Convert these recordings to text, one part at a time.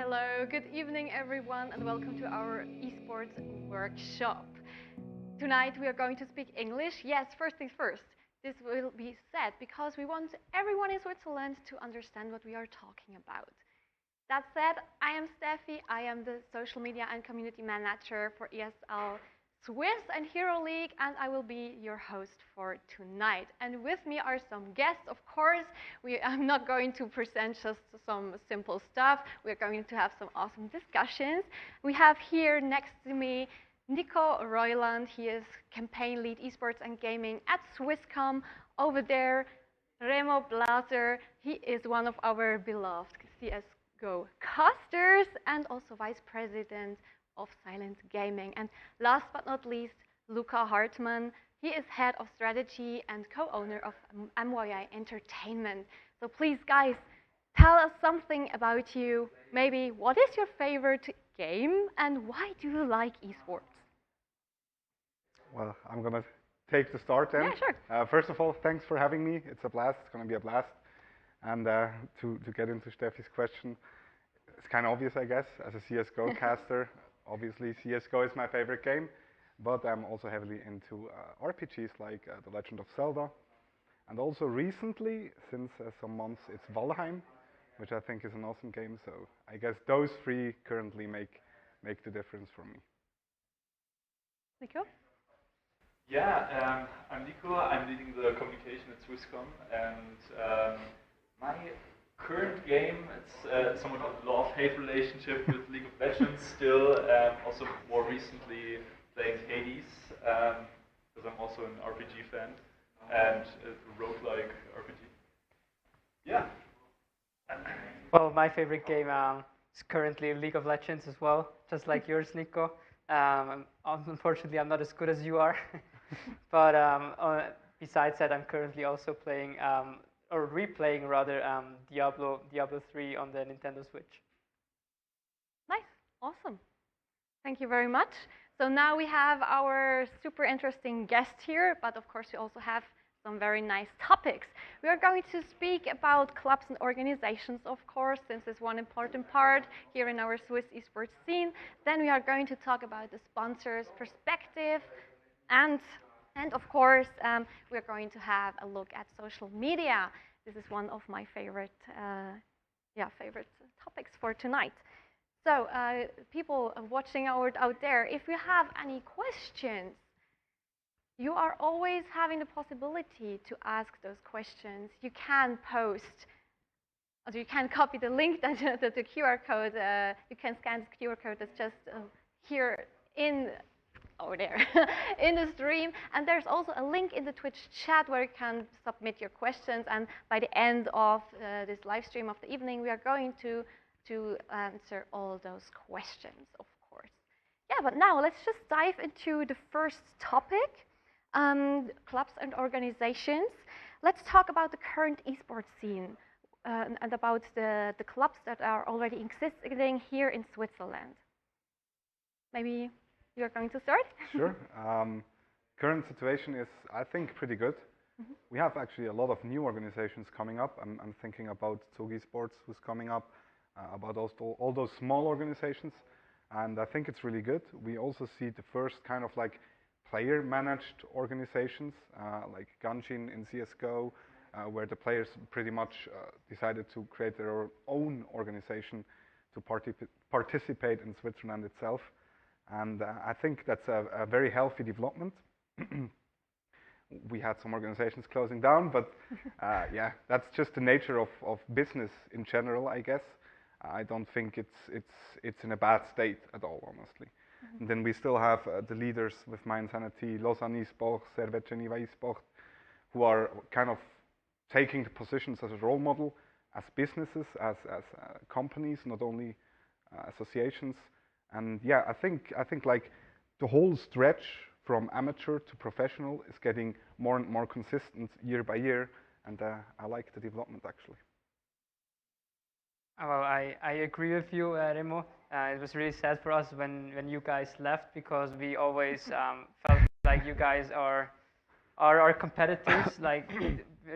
Hello, good evening everyone and welcome to our esports workshop. Tonight we are going to speak English. Yes, first things first. This will be said because we want everyone in Switzerland to understand what we are talking about. That said, I am Steffi. I am the social media and community manager for ESL Swiss and Hero League, and I will be your host for tonight. And with me are some guests, of course. I'm not going to present just some simple stuff. We're going to have some awesome discussions. We have here next to me Nico Reuland. He is campaign lead esports and gaming at Swisscom. Over there, Remo Blaser. He is one of our beloved CSGO casters and also vice president of SILENTGAMING. And last but not least, Luca Hartmann. He is head of strategy and co-owner of MYI Entertainment. So please, guys, tell us something about you. Maybe what is your favorite game and why do you like esports? Well, I'm going to take the start then. Yeah, sure. First of all, thanks for having me. It's a blast. It's going to be a blast. And to get into Steffi's question, it's kind of obvious, I guess, as a CSGO caster. Obviously, CSGO is my favorite game, but I'm also heavily into RPGs like The Legend of Zelda. And also recently, since some months, it's Valheim, which I think is an awesome game. So I guess those three currently make the difference for me. Nico? Yeah, I'm Nico. I'm leading the communication at Swisscom, and my current game, it's somewhat of a love-hate relationship with League of Legends still. Also more recently playing Hades, because I'm also an RPG fan, and a roguelike RPG. Yeah. Well, my favorite game is currently League of Legends as well, just like yours, Nico. Unfortunately, I'm not as good as you are. But besides that, I'm currently also playing, or replaying rather, Diablo 3 on the Nintendo Switch. Nice, awesome. Thank you very much. So now we have our super interesting guest here, but of course we also have some very nice topics. We are going to speak about clubs and organizations, of course, since it's one important part here in our Swiss esports scene. Then we are going to talk about the sponsors' perspective, and of course, we're going to have a look at social media. This is one of my favorite topics for tonight. So, people watching out there, if you have any questions, you are always having the possibility to ask those questions. You can post, or you can copy the link, the QR code. You can scan the QR code that's just here over there in the stream. And there's also a link in the Twitch chat where you can submit your questions. And by the end of this live stream of the evening, we are going to answer all those questions, of course. Yeah, but now let's just dive into the first topic. Clubs and organizations. Let's talk about the current esports scene and about the clubs that are already existing here in Switzerland. Maybe you're going to start? Sure. Current situation is, I think, pretty good. Mm-hmm. We have actually a lot of new organizations coming up. I'm thinking about Zug Esports, who's coming up, about all those small organizations, and I think it's really good. We also see the first kind of like player-managed organizations, like Ganshin in CSGO, where the players pretty much decided to create their own organization to participate in Switzerland itself. And I think that's a very healthy development. We had some organizations closing down, but yeah, that's just the nature of business in general, I guess. I don't think it's in a bad state at all, honestly. Mm-hmm. And then we still have the leaders with My Insanity, Lausanne Esports, Servet Geneva Esports, who are kind of taking the positions as a role model, as businesses, as companies, not only associations. And yeah, I think like the whole stretch from amateur to professional is getting more and more consistent year by year, and I like the development actually. Well, I agree with you, Remo. It was really sad for us when you guys left, because we always felt like you guys are our competitors. Like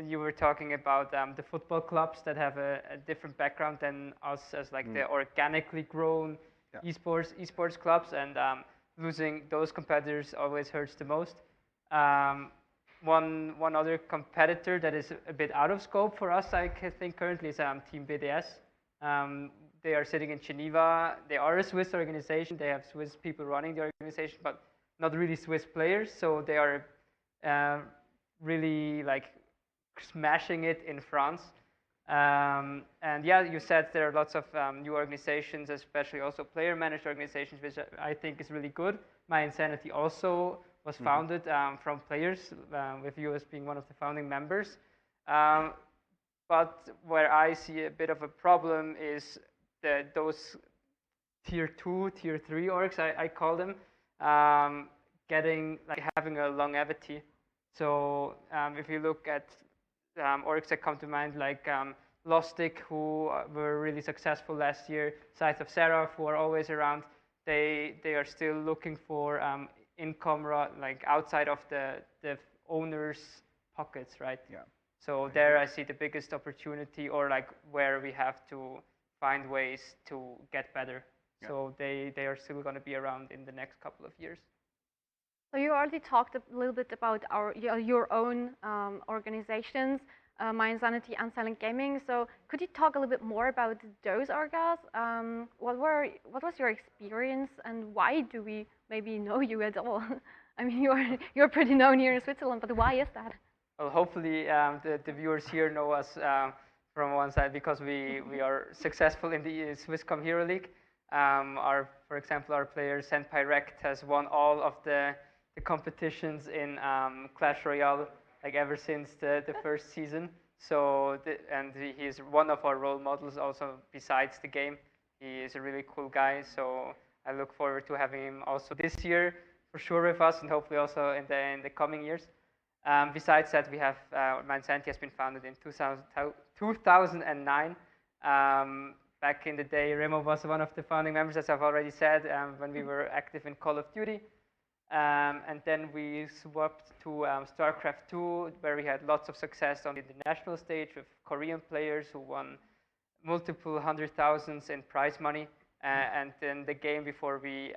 you were talking about the football clubs that have a different background than us as like the organically grown esports clubs, and losing those competitors always hurts the most. One other competitor that is a bit out of scope for us, I think currently, is Team BDS. They are sitting in Geneva. They are a Swiss organization. They have Swiss people running the organization, but not really Swiss players. So they are really like smashing it in France. And yeah, you said there are lots of new organizations, especially also player-managed organizations, which I think is really good. My Insanity also was founded from players, with you as being one of the founding members. But where I see a bit of a problem is those tier 2, tier 3 orgs, I call them, having a longevity. So if you look at orgs that come to mind, like Lostic, who were really successful last year, Scythe of Seraph, who are always around, they are still looking for income like outside of the owner's pockets, right? Yeah. So there I see the biggest opportunity, or like where we have to find ways to get better. Yeah. So they are still going to be around in the next couple of years. So you already talked a little bit about your own organizations, My Insanity and Silent Gaming. So could you talk a little bit more about those orgas? What was your experience, and why do we maybe know you at all? I mean, you're pretty known here in Switzerland, but why is that? Well, hopefully the viewers here know us from one side because we are successful in the Swisscom Hero League. For example, our player Senpai Rect has won all of the competitions in Clash Royale, like ever since the first season. So and he is one of our role models also besides the game. He is a really cool guy. So I look forward to having him also this year for sure with us, and hopefully also in the coming years. Besides that, we have My Insanity has been founded in 2009. Back in the day, Remo was one of the founding members, as I've already said, when we were active in Call of Duty. And then we swapped to StarCraft 2, where we had lots of success on the international stage with Korean players who won multiple 100,000s in prize money. And then the game before we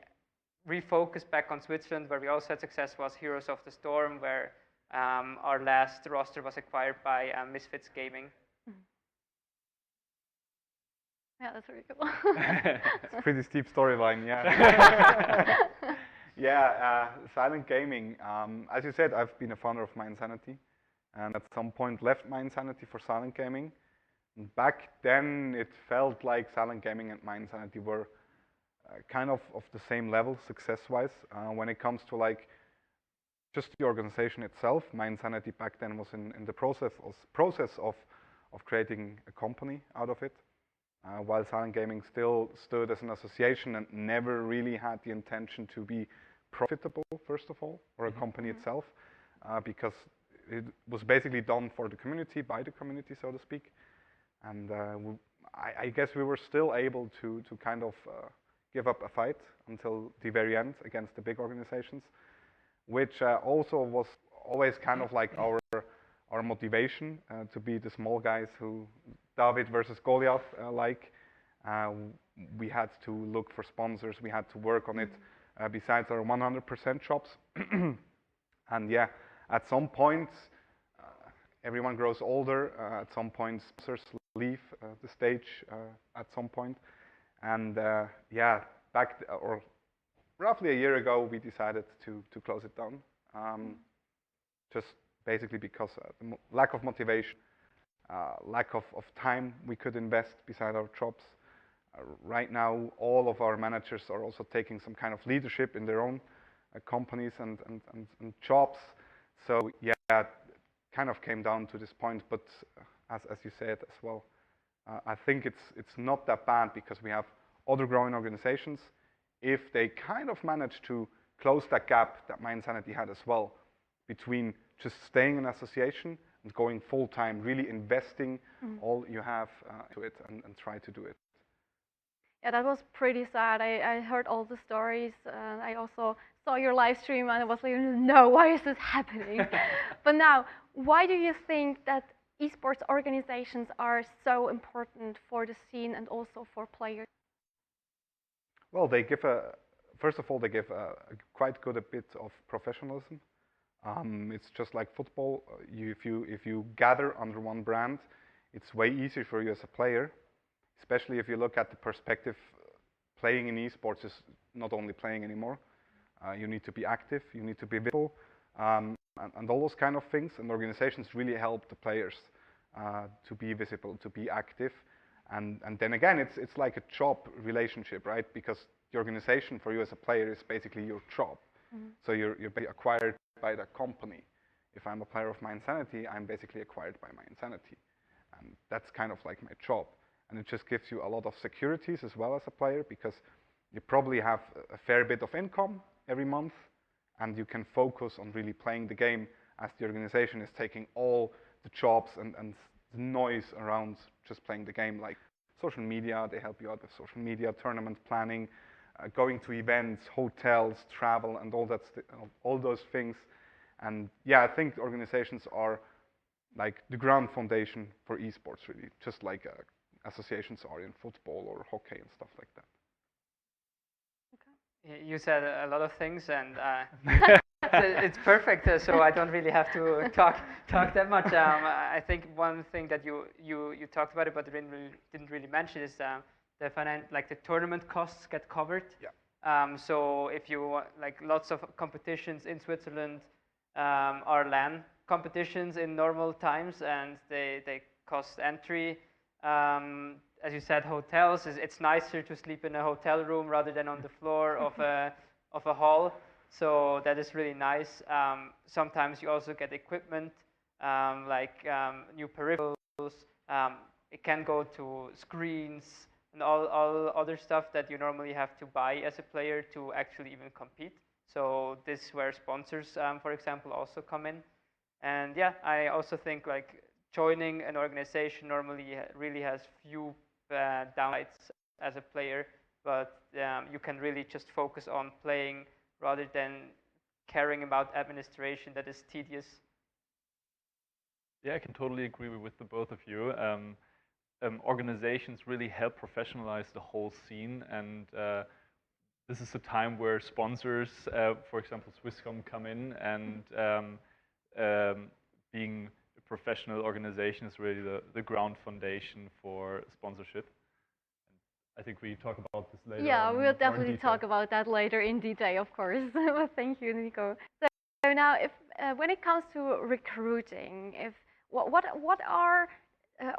refocused back on Switzerland, where we also had success, was Heroes of the Storm, where our last roster was acquired by Misfits Gaming. Yeah, that's very cool. It's a pretty steep storyline, yeah. Yeah, Silent Gaming. As you said, I've been a founder of My Insanity, and at some point left My Insanity for Silent Gaming. And back then, it felt like Silent Gaming and My Insanity were kind of the same level, success-wise. When it comes to like just the organization itself, My Insanity back then was in the process of creating a company out of it. While Silent Gaming still stood as an association and never really had the intention to be profitable, first of all, or a company itself, because it was basically done for the community, by the community, so to speak. And I guess we were still able to kind of give up a fight until the very end against the big organizations, which also was always kind of like our motivation to be the small guys who David versus Goliath we had to look for sponsors, we had to work on it besides our 100% shops. And yeah, at some point everyone grows older, at some point sponsors leave the stage at some point, and yeah, or roughly a year ago we decided to close it down, just basically because the lack of motivation, lack of time we could invest beside our jobs. Right now, all of our managers are also taking some kind of leadership in their own companies and jobs. So yeah, it kind of came down to this point. But as you said as well, I think it's not that bad because we have other growing organizations. If they kind of manage to close that gap that My Insanity had as well, between just staying in association and going full time, really investing all you have to it and try to do it. Yeah, that was pretty sad. I heard all the stories. I also saw your live stream and I was like, no, why is this happening? But now, Why do you think that esports organizations are so important for the scene and also for players? Well, they give first of all, they give a quite good a bit of professionalism. It's just like football. If you gather under one brand, it's way easier for you as a player, especially if you look at the perspective. Playing in esports is not only playing anymore. You need to be active, you need to be visible, and all those kind of things. And organizations really help the players to be visible, to be active. And then again, it's like a job relationship, right? Because the organization for you as a player is basically your job. So you're acquired by the company. If I'm a player of My Insanity, I'm basically acquired by My Insanity. And that's kind of like my job. And it just gives you a lot of securities as well as a player, because you probably have a fair bit of income every month, and you can focus on really playing the game, as the organization is taking all the jobs and the noise around just playing the game, like social media. They help you out with social media, tournament planning, going to events, hotels, travel, and all those things. And yeah, I think organizations are like the ground foundation for esports, really, just like associations are in football or hockey and stuff like that. You said a lot of things, and it's perfect. So I don't really have to talk that much. I think one thing that you talked about it, but didn't really mention is the tournament costs get covered. Yeah. So if you like lots of competitions in Switzerland are LAN competitions in normal times, and they cost entry. As you said, hotels, it's nicer to sleep in a hotel room rather than on the floor of a hall. So that is really nice. Sometimes you also get equipment like new peripherals. It can go to screens and all other stuff that you normally have to buy as a player to actually even compete. So this is where sponsors, for example, also come in. And yeah, I also think like joining an organization normally really has few downsides as a player, but you can really just focus on playing rather than caring about administration that is tedious. Yeah, I can totally agree with the both of you. Organizations really help professionalize the whole scene, and this is a time where sponsors, for example, Swisscom, come in, and being a professional organization is really the ground foundation for sponsorship. And I think we talk about this later. Yeah, on we'll definitely talk about that later in detail, of course. Thank you, Nico. So now, if when it comes to recruiting, what are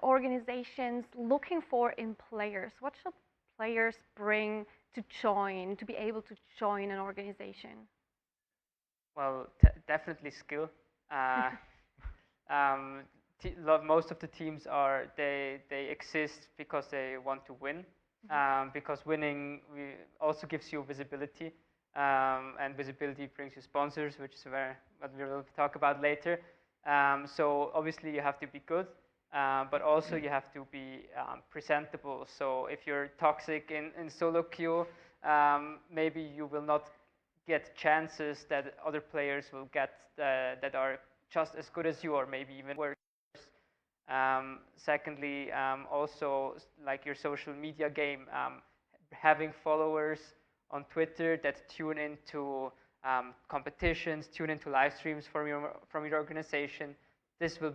organizations looking for in players? What should players bring to be able to join an organization? Well, definitely skill. Most of the teams they exist because they want to win. Because winning also gives you visibility, and visibility brings you sponsors, which is what we will talk about later. So obviously you have to be good, but also you have to be presentable. So if you're toxic in solo queue, maybe you will not get chances that other players will get that are just as good as you, or maybe even worse. Secondly, also like your social media game, having followers on Twitter that tune into competitions, tune into live streams from your organization. This will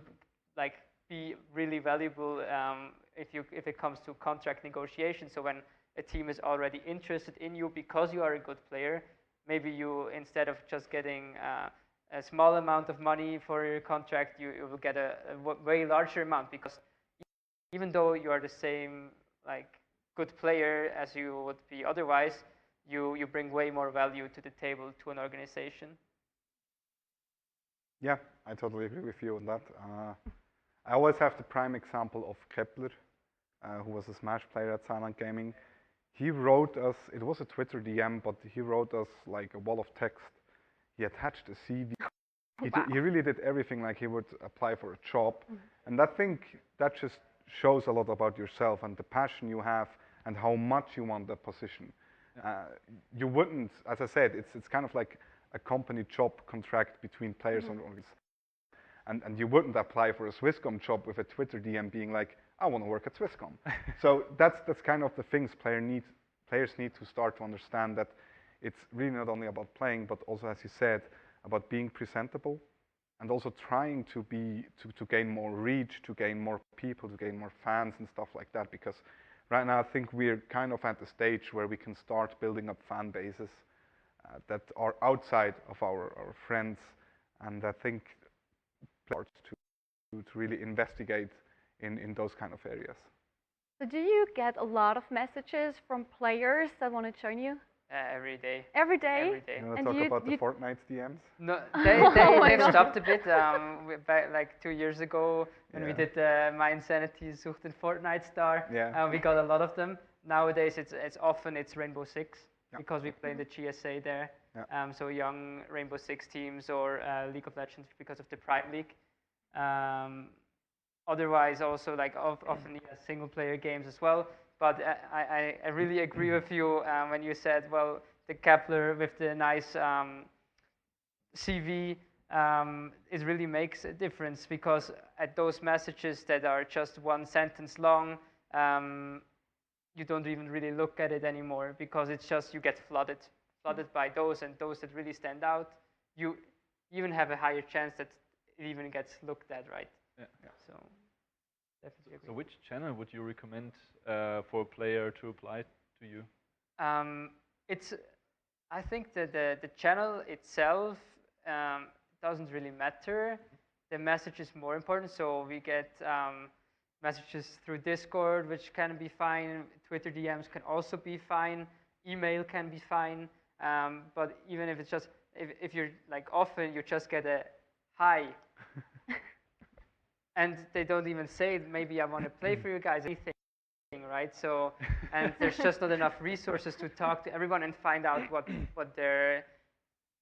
like be really valuable if it comes to contract negotiation. So when a team is already interested in you because you are a good player, maybe you, instead of just getting a small amount of money for your contract, you will get a way larger amount, because even though you are the same like good player as you would be otherwise, you bring way more value to the table to an organization. Yeah, I totally agree with you on that. I always have the prime example of Kepler, who was a Smash player at SILENTGAMING. He wrote us, it was a Twitter DM, but he wrote us like a wall of text. He attached a CV. Wow. He really did everything like he would apply for a job. And I think that just shows a lot about yourself and the passion you have and how much you want that position. You wouldn't, as I said, it's kind of like a company job contract between players and organizations. and you wouldn't apply for a Swisscom job with a Twitter DM being like, I want to work at Swisscom. So that's kind of the things players need to start to understand, that it's really not only about playing, but also, as you said, about being presentable, and also trying to gain more reach, to gain more people, to gain more fans and stuff like that. Because right now I think we're kind of at the stage where we can start building up fan bases that are outside of our friends, and I think players to really investigate in those kind of areas. So do you get a lot of messages from players that want to join you? Every day. Every day? Every day. You want to And talk you- about the you- Fortnite DMs? No, Oh my they've God. stopped a bit. Back like 2 years ago when we Yeah. did My Insanity sucht den Fortnite star. Yeah. We got a lot of them. Nowadays it's Rainbow Six, Yeah. because we play the GSA there. Yeah. So young Rainbow Six teams, or League of Legends because of the Pride League. Otherwise, also like often single player games as well. But I really agree with you when you said, well, the Kepler with the nice CV, it really makes a difference, because at those messages that are just one sentence long, you don't even really look at it anymore, because it's just you get flooded by those, and those that really stand out, you even have a higher chance that it even gets looked at, right? Yeah. So definitely agree. So which channel would you recommend for a player to apply to you? I think that the channel itself doesn't really matter. The message is more important. So we get messages through Discord, which can be fine. Twitter DMs can also be fine. Email can be fine. But even if it's just, if you're like, often you just get a hi. And they don't even say, maybe I want to play for you guys, anything, right? So, and there's just not enough resources to talk to everyone and find out what their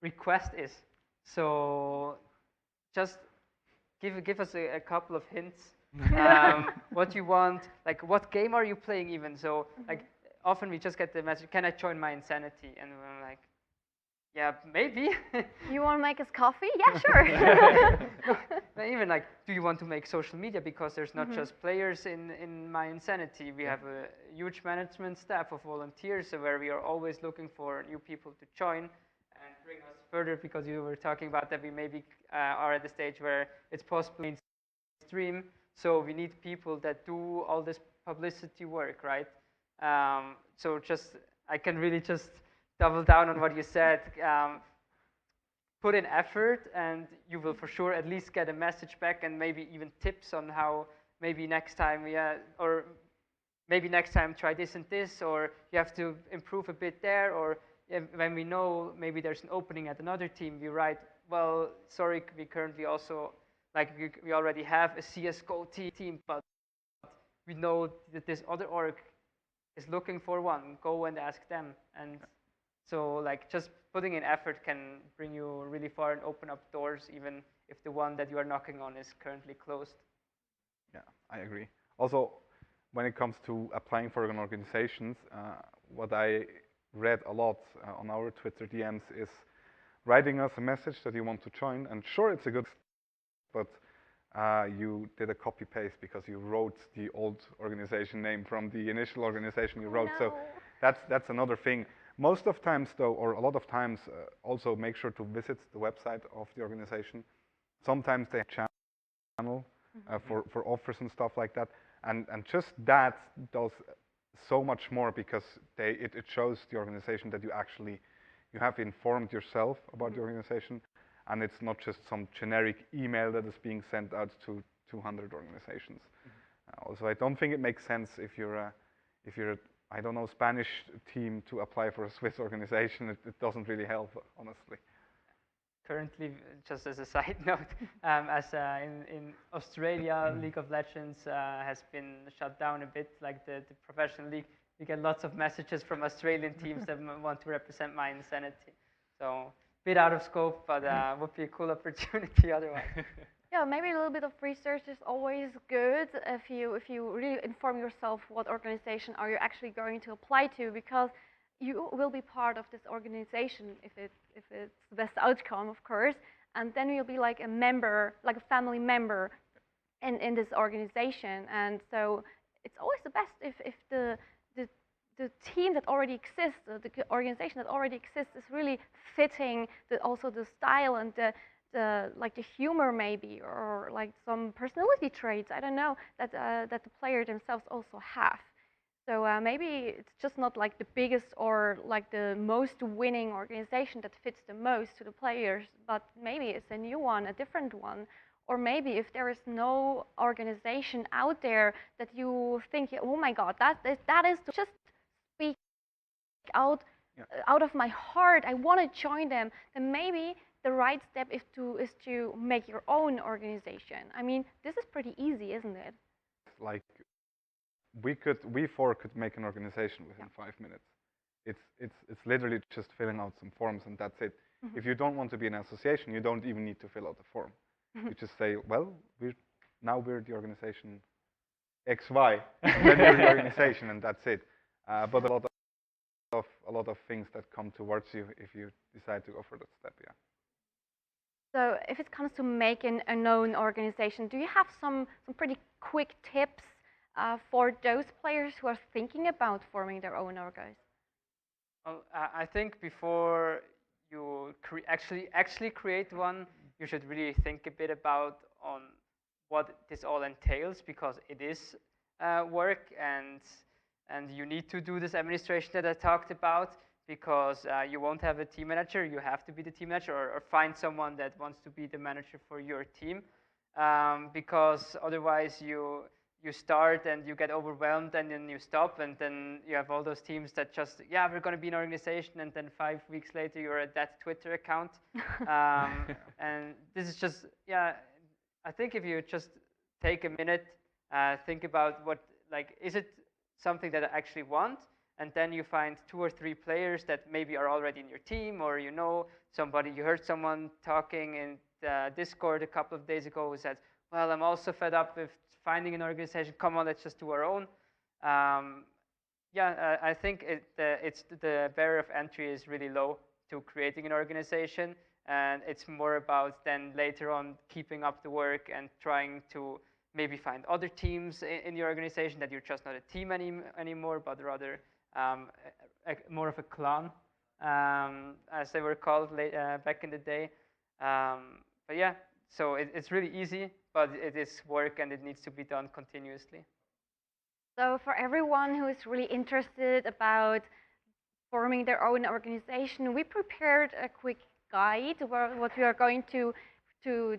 request is. So just give us a couple of hints. What you want, like what game are you playing even? So like often we just get the message, can I join My Insanity? And we're like, yeah, maybe. You want to make us coffee? Yeah, sure. No, even like, do you want to make social media? Because there's not just players in My Insanity. We have a huge management staff of volunteers, so where we are always looking for new people to join and bring us further, because you were talking about that we maybe are at the stage where it's possible mainstream. So we need people that do all this publicity work, right? So I can really just double down on what you said. Put in effort, and you will for sure at least get a message back, and maybe even tips on how maybe next time, or maybe next time try this and this, or you have to improve a bit there, or when we know maybe there's an opening at another team, we write, well, sorry, we currently also, like we already have a CSGO team, but we know that this other org is looking for one, go and ask them. And so like just putting in effort can bring you really far and open up doors, even if the one that you are knocking on is currently closed. Yeah, I agree. Also, when it comes to applying for an organizations, what I read a lot on our Twitter DMs is writing us a message that you want to join, and sure, it's a good, but you did a copy paste because you wrote the old organization name from the initial organization you wrote. No. So that's another thing. Most of times though, or a lot of times, also make sure to visit the website of the organization. Sometimes they have channel for offers and stuff like that, and just that does so much more, because it shows the organization that you have informed yourself about the organization, and it's not just some generic email that is being sent out to 200 organizations. Also, I don't think it makes sense if you're a I don't know, Spanish team to apply for a Swiss organization. It doesn't really help, honestly. Currently, just as a side note, in Australia, League of Legends has been shut down a bit, like the professional league. We get lots of messages from Australian teams that want to represent My Insanity. So, bit out of scope, but would be a cool opportunity otherwise. Yeah, maybe a little bit of research is always good if you really inform yourself what organization are you actually going to apply to, because you will be part of this organization if it's the best outcome, of course. and then you'll be like a member, like a family member in this organization. And so it's always the best if the team that already exists, the organization that already exists, is really fitting also the style and the like the humor maybe, or like some personality traits, I don't know, that that the player themselves also have. So maybe it's just not like the biggest or like the most winning organization that fits the most to the players, but maybe it's a new one, a different one. Or maybe if there is no organization out there that you think, oh my God, that is just speak out Yeah. out of my heart, I want to join them, then maybe the right step is to make your own organization. I mean, this is pretty easy, isn't it? Like we four could make an organization within 5 minutes. It's literally just filling out some forms and that's it. If you don't want to be an association, you don't even need to fill out the form. You just say, well, we're the organization XY, then you're the organization, and that's it. But a lot of things that come towards you if you decide to go for that step. Yeah. So if it comes to making a known organization, do you have some pretty quick tips for those players who are thinking about forming their own orgos? Well, I think before you actually create one, you should really think a bit about on what this all entails, because it is work, and you need to do this administration that I talked about, because you won't have a team manager. You have to be the team manager, or find someone that wants to be the manager for your team, because otherwise you start and you get overwhelmed and then you stop, and then you have all those teams that just, yeah, we're going to be an organization, and then 5 weeks later you're at that Twitter account. And this is just, yeah, I think if you just take a minute, think about what, like, is it something that I actually want? And then you find 2 or 3 players that maybe are already in your team, or you know somebody, you heard someone talking in Discord a couple of days ago who said, well, I'm also fed up with finding an organization. Come on, let's just do our own. Yeah, I think it's the barrier of entry is really low to creating an organization, and it's more about then later on keeping up the work and trying to maybe find other teams in the organization, that you're just not a team anymore, but rather more of a clan, as they were called back in the day. But yeah, so it's really easy, but it is work and it needs to be done continuously. So for everyone who is really interested about forming their own organization, we prepared a quick guide where what we are going to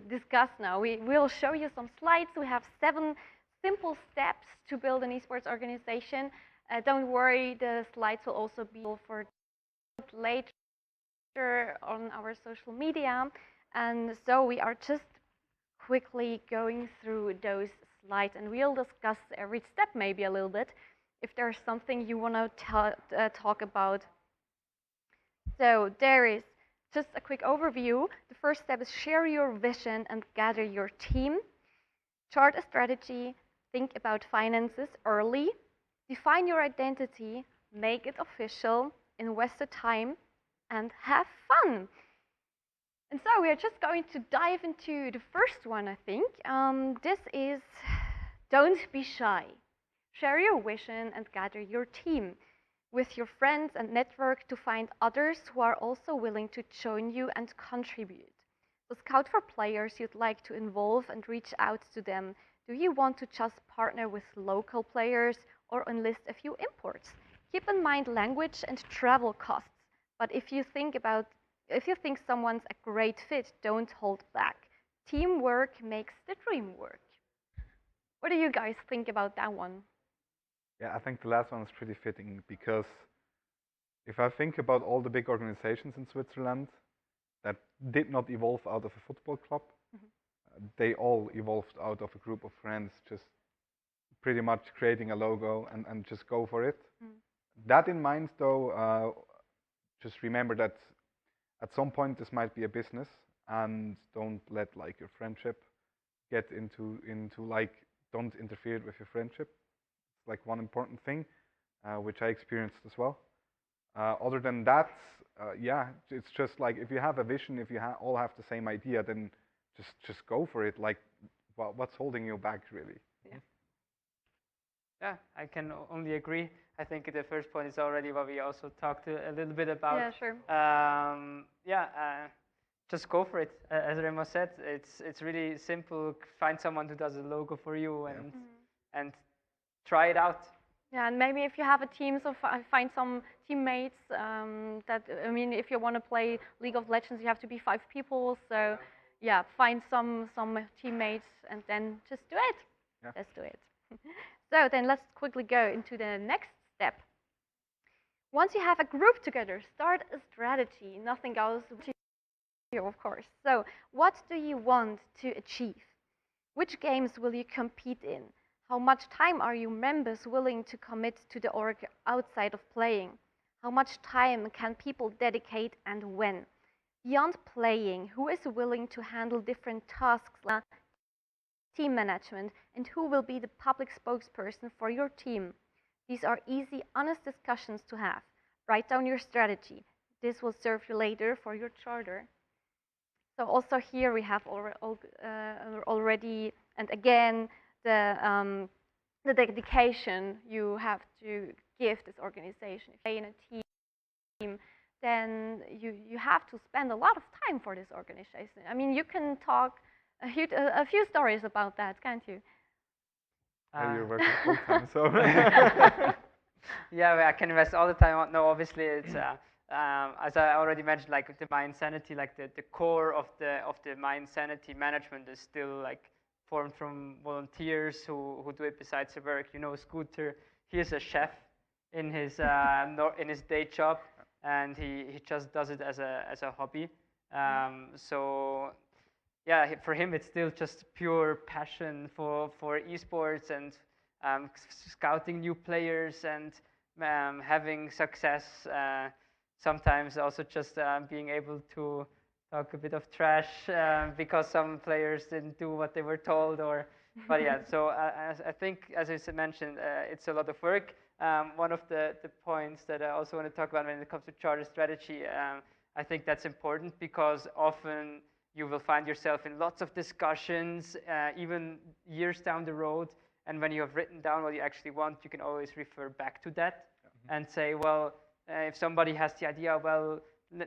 discuss now. We will show you some slides. We have 7 simple steps to build an esports organization. Don't worry, the slides will also be for later on our social media. And so we are just quickly going through those slides, and we'll discuss every step maybe a little bit if there's something you want to talk about. So there is just a quick overview. The first step is share your vision and gather your team. Chart a strategy, think about finances early, define your identity, make it official, invest the time, and have fun. And so we are just going to dive into the first one, I think. This is don't be shy. Share your vision and gather your team with your friends and network to find others who are also willing to join you and contribute. So scout for players you'd like to involve and reach out to them. Do you want to just partner with local players or enlist a few imports? Keep in mind language and travel costs, but if you think someone's a great fit, don't hold back. Teamwork makes the dream work. What do you guys think about that one? Yeah, I think the last one is pretty fitting, because if I think about all the big organizations in Switzerland that did not evolve out of a football club, they all evolved out of a group of friends, just pretty much creating a logo and just go for it. That in mind, though, just remember that at some point this might be a business, and don't let like your friendship get into like, don't interfere with your friendship. Like one important thing, which I experienced as well. Other than that, yeah, it's just like if you have a vision, if you all have the same idea, then just go for it. Like, what's holding you back, really? Yeah. Yeah, I can only agree. I think the first point is already what we also talked a little bit about. Yeah, sure. Just go for it. As Remo said, it's really simple. Find someone who does a logo for you and try it out. Yeah, and maybe if you have a team, so find some teammates. I mean, if you want to play League of Legends, you have to be 5 people. So, yeah, find some teammates and then just do it. Yeah. Let's do it. So then let's quickly go into the next step. Once you have a group together, start a strategy. Nothing goes to you, of course. So, what do you want to achieve? Which games will you compete in? How much time are you members willing to commit to the org outside of playing? How much time can people dedicate and when? Beyond playing, who is willing to handle different tasks like team management, and who will be the public spokesperson for your team? These are easy, honest discussions to have. Write down your strategy. This will serve you later for your charter. So also here we have already, and again, the dedication you have to give this organization. If you play in a team, then you have to spend a lot of time for this organization. I mean, you can talk a few stories about that, can't you? You're working full time, so. Yeah, I can invest all the time. No, obviously it's as I already mentioned, like the My Insanity, like the core of the My Insanity management is still like formed from volunteers who do it besides the work. You know, Scooter, he is a chef in his in his day job, and he just does it as a hobby. So yeah, for him it's still just pure passion for esports and scouting new players and having success. Sometimes also just being able to talk a bit of trash because some players didn't do what they were told, or but yeah. So I think, as I mentioned, it's a lot of work. One of the points that I also want to talk about when it comes to charter strategy, I think that's important because often you will find yourself in lots of discussions, even years down the road. And when you have written down what you actually want, you can always refer back to that and say, well, if somebody has the idea, well,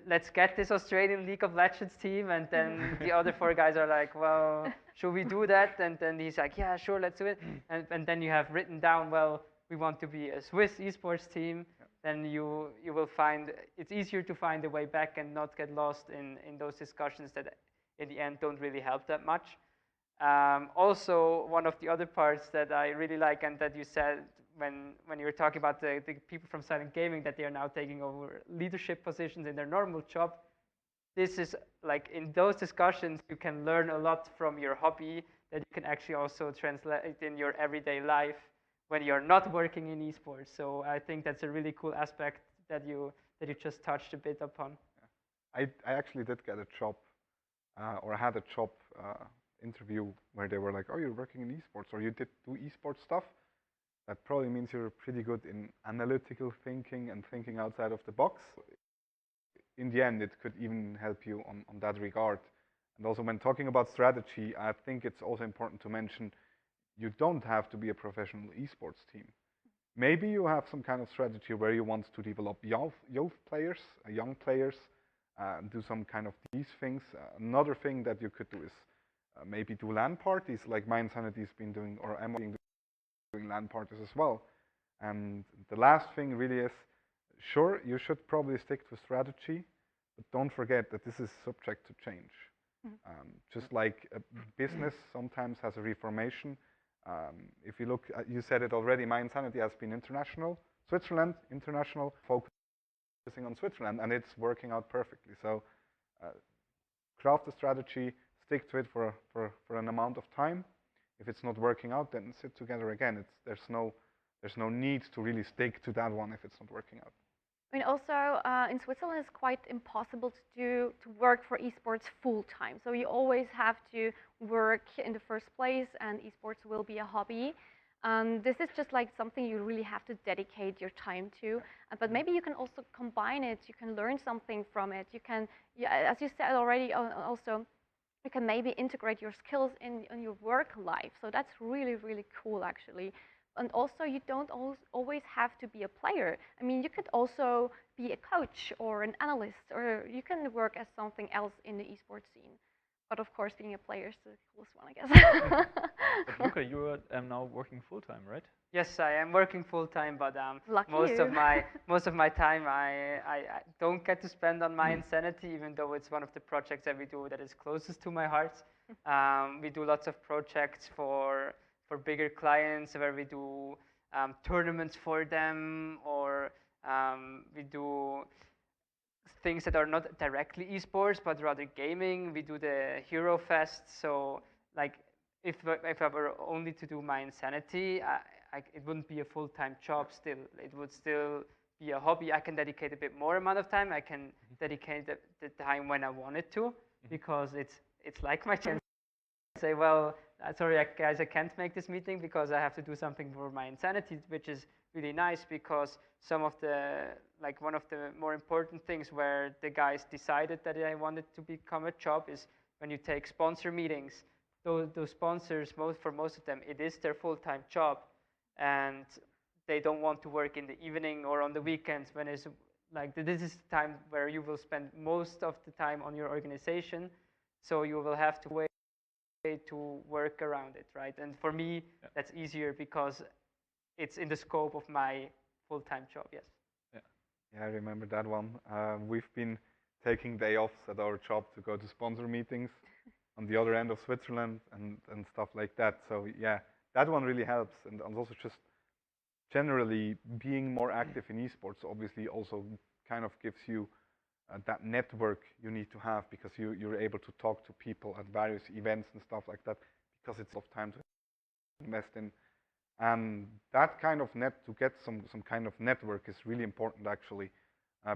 let's get this Australian League of Legends team. And then the other 4 guys are like, well, should we do that? And then he's like, yeah, sure, let's do it. And then you have written down, well, we want to be a Swiss esports team. Then you will find it's easier to find a way back and not get lost in those discussions that in the end don't really help that much. Also, one of the other parts that I really like and that you said when you were talking about the people from Silent Gaming, that they are now taking over leadership positions in their normal job. This is like in those discussions, you can learn a lot from your hobby that you can actually also translate in your everyday life when you're not working in esports. So I think that's a really cool aspect that you just touched a bit upon. I actually did get a job, or had a job interview where they were like, "Oh, you're working in esports, or you did do esports stuff." That probably means you're pretty good in analytical thinking and thinking outside of the box. In the end, it could even help you on that regard. And also, when talking about strategy, I think it's also important to mention you don't have to be a professional esports team. Maybe you have some kind of strategy where you want to develop youth players, young players, do some kind of these things. Another thing that you could do is maybe do LAN parties, like My Insanity's been doing, or I'm doing LAN parties as well. And the last thing really is, sure, you should probably stick to strategy, but don't forget that this is subject to change. Just like a business sometimes has a reformation. If you look, you said it already, My Insanity has been international, Switzerland, international, focusing on Switzerland, and it's working out perfectly. So craft a strategy, stick to it for an amount of time. If it's not working out, then sit together again. There's no need to really stick to that one if it's not working out. I mean, also in Switzerland, it's quite impossible to work for esports full time. So you always have to work in the first place, and esports will be a hobby. And this is just like something you really have to dedicate your time to. But maybe you can also combine it. You can learn something from it. You can, yeah, as you said already, also you can maybe integrate your skills in your work life. So that's really, really cool, actually. And also, you don't always have to be a player. I mean, you could also be a coach or an analyst, or you can work as something else in the esports scene. But of course, being a player is the coolest one, I guess. But Luca, you are now working full time, right? Yes, I am working full time, but Lucky most you. of my time I don't get to spend on my insanity, even though it's one of the projects that we do that is closest to my heart. We do lots of projects for bigger clients where we do tournaments for them, or we do things that are not directly esports but rather gaming. We do the Hero Fest, so like if I were only to do my insanity, it wouldn't be a full-time job still. It would still be a hobby. I can dedicate a bit more amount of time. I can dedicate the time when I wanted to, because it's like my chance to say, well, sorry guys, I can't make this meeting because I have to do something for my insanity, which is really nice, because some of the, like one of the more important things where the guys decided that I wanted to become a job is when you take sponsor meetings. Those sponsors, for most of them, it is their full-time job, and they don't want to work in the evening or on the weekends, when it's like this is the time where you will spend most of the time on your organization, so you will have to wait to work around it, right? And for me, that's easier because it's in the scope of my full-time job. Yes. Yeah, I remember that one. We've been taking day offs at our job to go to sponsor meetings on the other end of Switzerland and stuff like that. So yeah, that one really helps, and also just generally being more active in esports obviously also kind of gives you that network you need to have, because you're able to talk to people at various events and stuff like that, because it's of time to invest in. And that kind of to get some kind of network is really important, actually,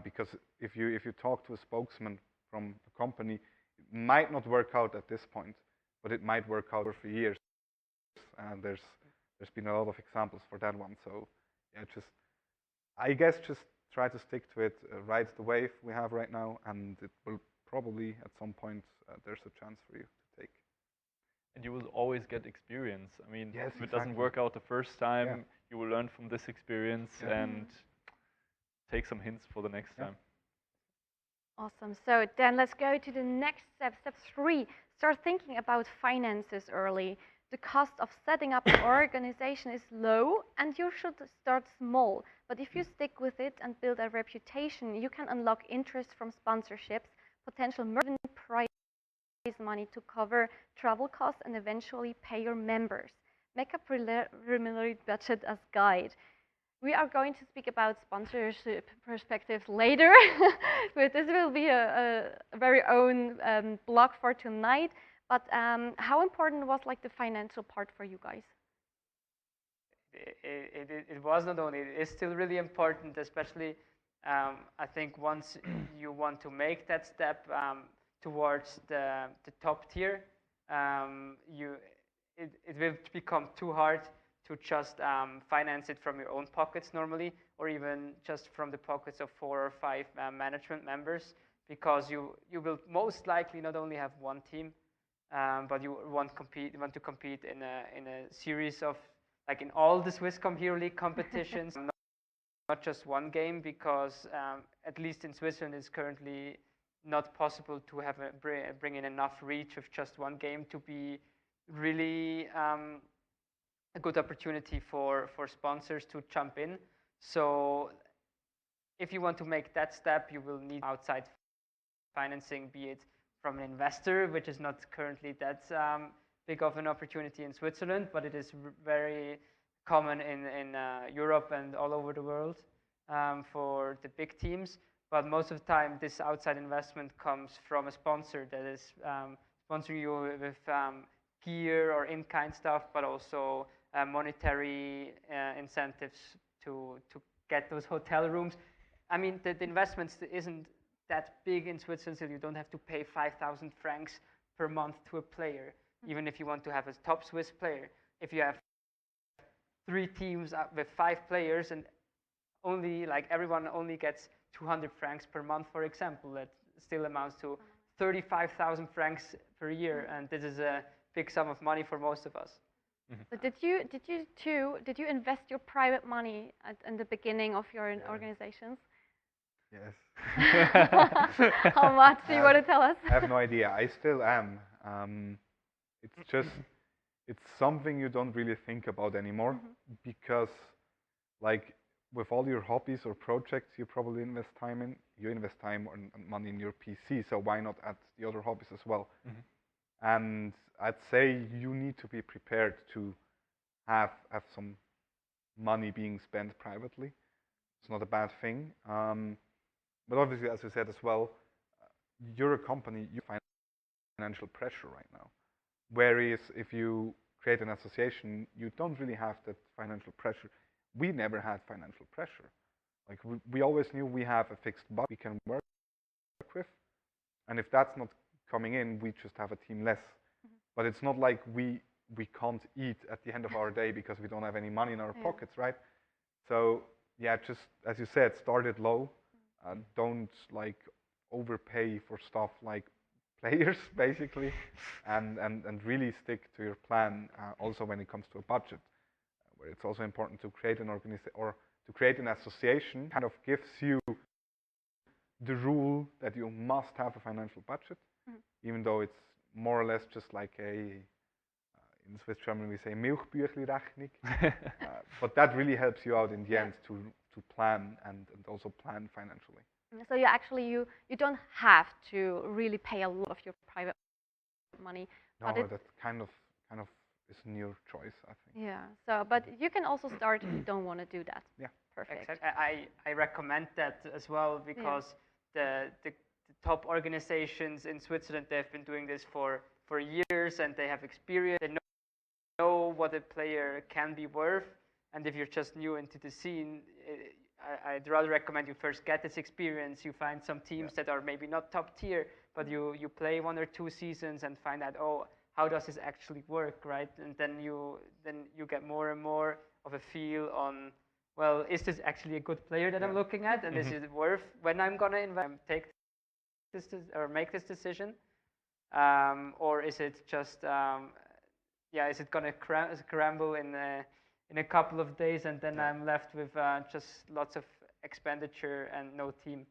because if you talk to a spokesman from a company, it might not work out at this point, but it might work out for years. And there's been a lot of examples for that one. So yeah, I guess just try to stick to it, ride the wave we have right now, and it will probably at some point there's a chance for you to take. And you will always get experience. I mean, yes, if it doesn't work out the first time, you will learn from this experience and take some hints for the next time. Awesome. So then let's go to the next step. Step 3, start thinking about finances early. The cost of setting up an organization is low, and you should start small. But if you stick with it and build a reputation, you can unlock interest from sponsorships, potential merchant prize money to cover travel costs, and eventually pay your members. Make a preliminary budget as guide. We are going to speak about sponsorship perspectives later, but this will be a very own blog for tonight. But how important was like the financial part for you guys? It was not only, it is still really important, especially I think once you want to make that step towards the top tier, it will become too hard to just finance it from your own pockets normally, or even just from the pockets of 4 or 5 management members, because you will most likely not only have one team, but you want to compete in a series of, like in all the Swisscom Hero League competitions, not just one game, because at least in Switzerland it's currently not possible to have bring in enough reach of just one game to be really a good opportunity for sponsors to jump in. So if you want to make that step, you will need outside financing, be it from an investor, which is not currently that big of an opportunity in Switzerland, but it is very common in Europe and all over the world for the big teams. But most of the time, this outside investment comes from a sponsor that is sponsoring you with gear or in-kind stuff, but also monetary incentives to get those hotel rooms. I mean, the investment isn't that big in Switzerland, so you don't have to pay 5,000 francs per month to a player, even if you want to have a top Swiss player. If you have 3 teams with 5 players, and only like everyone only gets 200 francs per month, for example. That still amounts to 35,000 francs per year, and this is a big sum of money for most of us. But did you invest your private money in the beginning of your organizations? Yes. How much do you want to tell us? I have no idea. I still am. It's just, it's something you don't really think about anymore because, like, with all your hobbies or projects you probably invest time in, you invest time and money in your PC, so why not add the other hobbies as well? And I'd say you need to be prepared to have some money being spent privately. It's not a bad thing. But obviously, as you said as well, you're a company, you have financial pressure right now. Whereas if you create an association, you don't really have that financial pressure. We never had financial pressure. Like we always knew we have a fixed budget we can work with. And if that's not coming in, we just have a team less. But it's not like we can't eat at the end of our day because we don't have any money in our pockets, right? So yeah, just as you said, start it low. Don't like overpay for stuff like players, basically, and really stick to your plan. Also, when it comes to a budget, where it's also important to create an organization or to create an association, kind of gives you the rule that you must have a financial budget, even though it's more or less just like a in Swiss German we say Milchbüchli-Rechnung, but that really helps you out in the end to plan and also plan financially. So you don't have to really pay a lot of your private money. No, that kind of is your choice, I think. Yeah. So, but you can also start if you don't want to do that. Yeah. Perfect. I recommend that as well because the top organizations in Switzerland, they've been doing this for years and they have experience. They know what a player can be worth. And if you're just new into the scene, I'd rather recommend you first get this experience. You find some teams that are maybe not top tier, but you play 1 or 2 seasons and find out, oh, how does this actually work, right? And then you get more and more of a feel on, well, is this actually a good player that I'm looking at, and is it worth when I'm gonna take this or make this decision, or is it just is it gonna scramble in a couple of days, and then I'm left with just lots of expenditure and no team.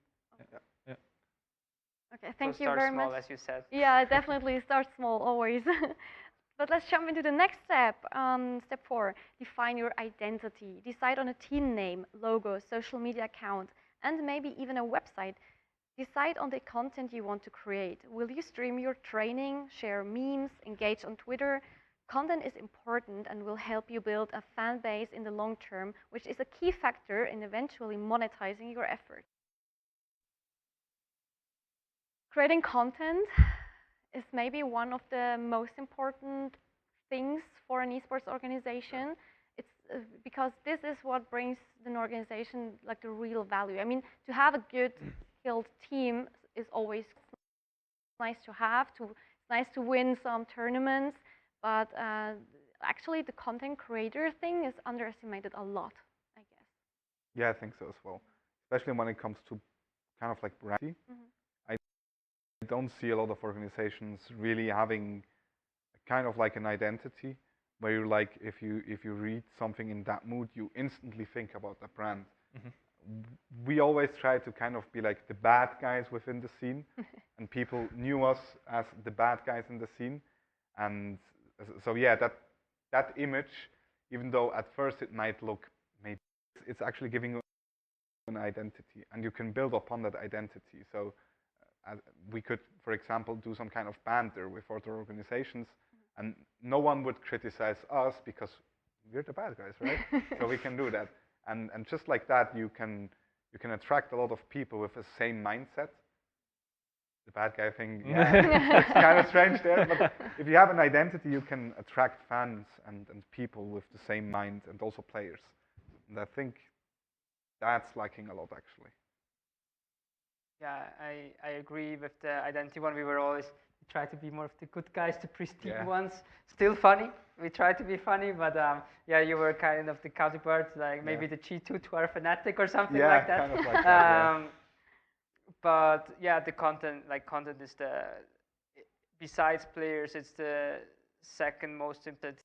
Okay, thank so you very small, much. As you said. Yeah, definitely start small always. But let's jump into the next step. Step 4, define your identity. Decide on a team name, logo, social media account, and maybe even a website. Decide on the content you want to create. Will you stream your training, share memes, engage on Twitter? Content is important and will help you build a fan base in the long term, which is a key factor in eventually monetizing your efforts. Creating content is maybe one of the most important things for an esports organization. It's because this is what brings an organization like the real value. I mean, to have a good skilled team is always nice to have. It's nice to win some tournaments. But actually, the content creator thing is underestimated a lot, I guess. Yeah, I think so as well. Especially when it comes to kind of like branding. I don't see a lot of organizations really having kind of like an identity where you're like, if you read something in that mood, you instantly think about the brand. We always try to kind of be like the bad guys within the scene, and people knew us as the bad guys in the scene, and so yeah, that image, even though at first it might look maybe, it's actually giving you an identity, and you can build upon that identity. So we could, for example, do some kind of banter with other organizations, and no one would criticize us because we're the bad guys, right? So we can do that, and just like that, you can attract a lot of people with the same mindset. The bad guy thing, it's kind of strange there, but if you have an identity, you can attract fans and people with the same mind, and also players. And I think that's lacking a lot, actually. Yeah, I agree with the identity one. We try to be more of the good guys, the pristine ones. Still funny, we tried to be funny, but yeah, you were kind of the counterpart, like maybe the G2 to our Fnatic or something like that. Kind of like that. But yeah, the content is besides players, it's the second most important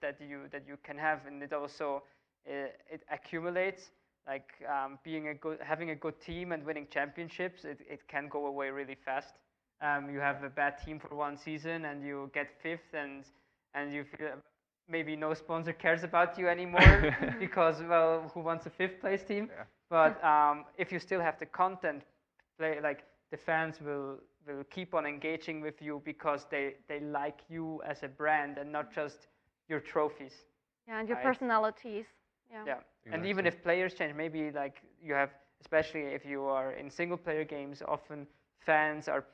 that you can have, and it also it accumulates. Like having a good team and winning championships, it can go away really fast. You have a bad team for one season and you get fifth, and you feel maybe no sponsor cares about you anymore because, well, who wants a fifth place team? Yeah. But if you still have the content, like the fans will keep on engaging with you because they like you as a brand and not just your trophies. Yeah, and your personalities. Yeah. Yeah. Exactly. And even if players change, maybe like you have, especially if you are in single player games, often fans are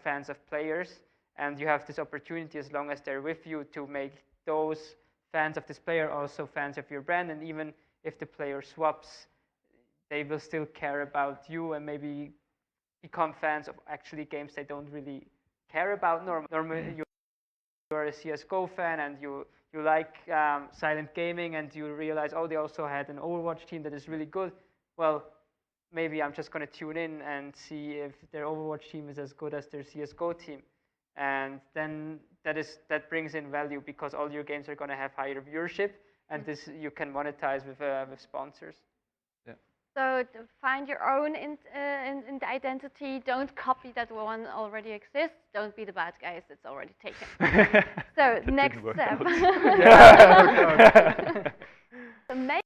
fans of players, and you have this opportunity, as long as they're with you, to make those fans of this player also fans of your brand. And even if the player swaps, they will still care about you and maybe become fans of actually games they don't really care about. Normally you are a CSGO fan and you like Silent Gaming, and you realize, oh, they also had an Overwatch team that is really good. Well, maybe I'm just going to tune in and see if their Overwatch team is as good as their CSGO team. And then that brings in value, because all your games are going to have higher viewership, and this you can monetize with sponsors. Yeah. So find your own in the identity. Don't copy that one already exists. Don't be the bad guys that's already taken. So next step. So make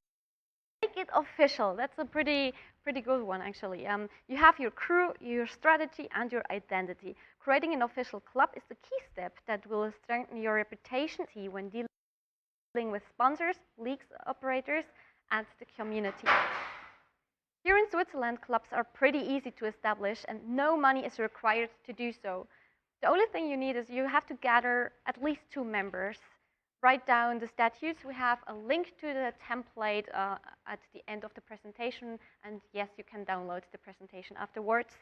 it official. That's a pretty good one, actually. You have your crew, your strategy, and your identity. Creating an official club is the key step that will strengthen your reputation when dealing with sponsors, leagues, operators, and the community. Here in Switzerland, clubs are pretty easy to establish, and no money is required to do so. The only thing you need is you have to gather at least 2 members. Write down the statutes. We have a link to the template at the end of the presentation, and yes, you can download the presentation afterwards.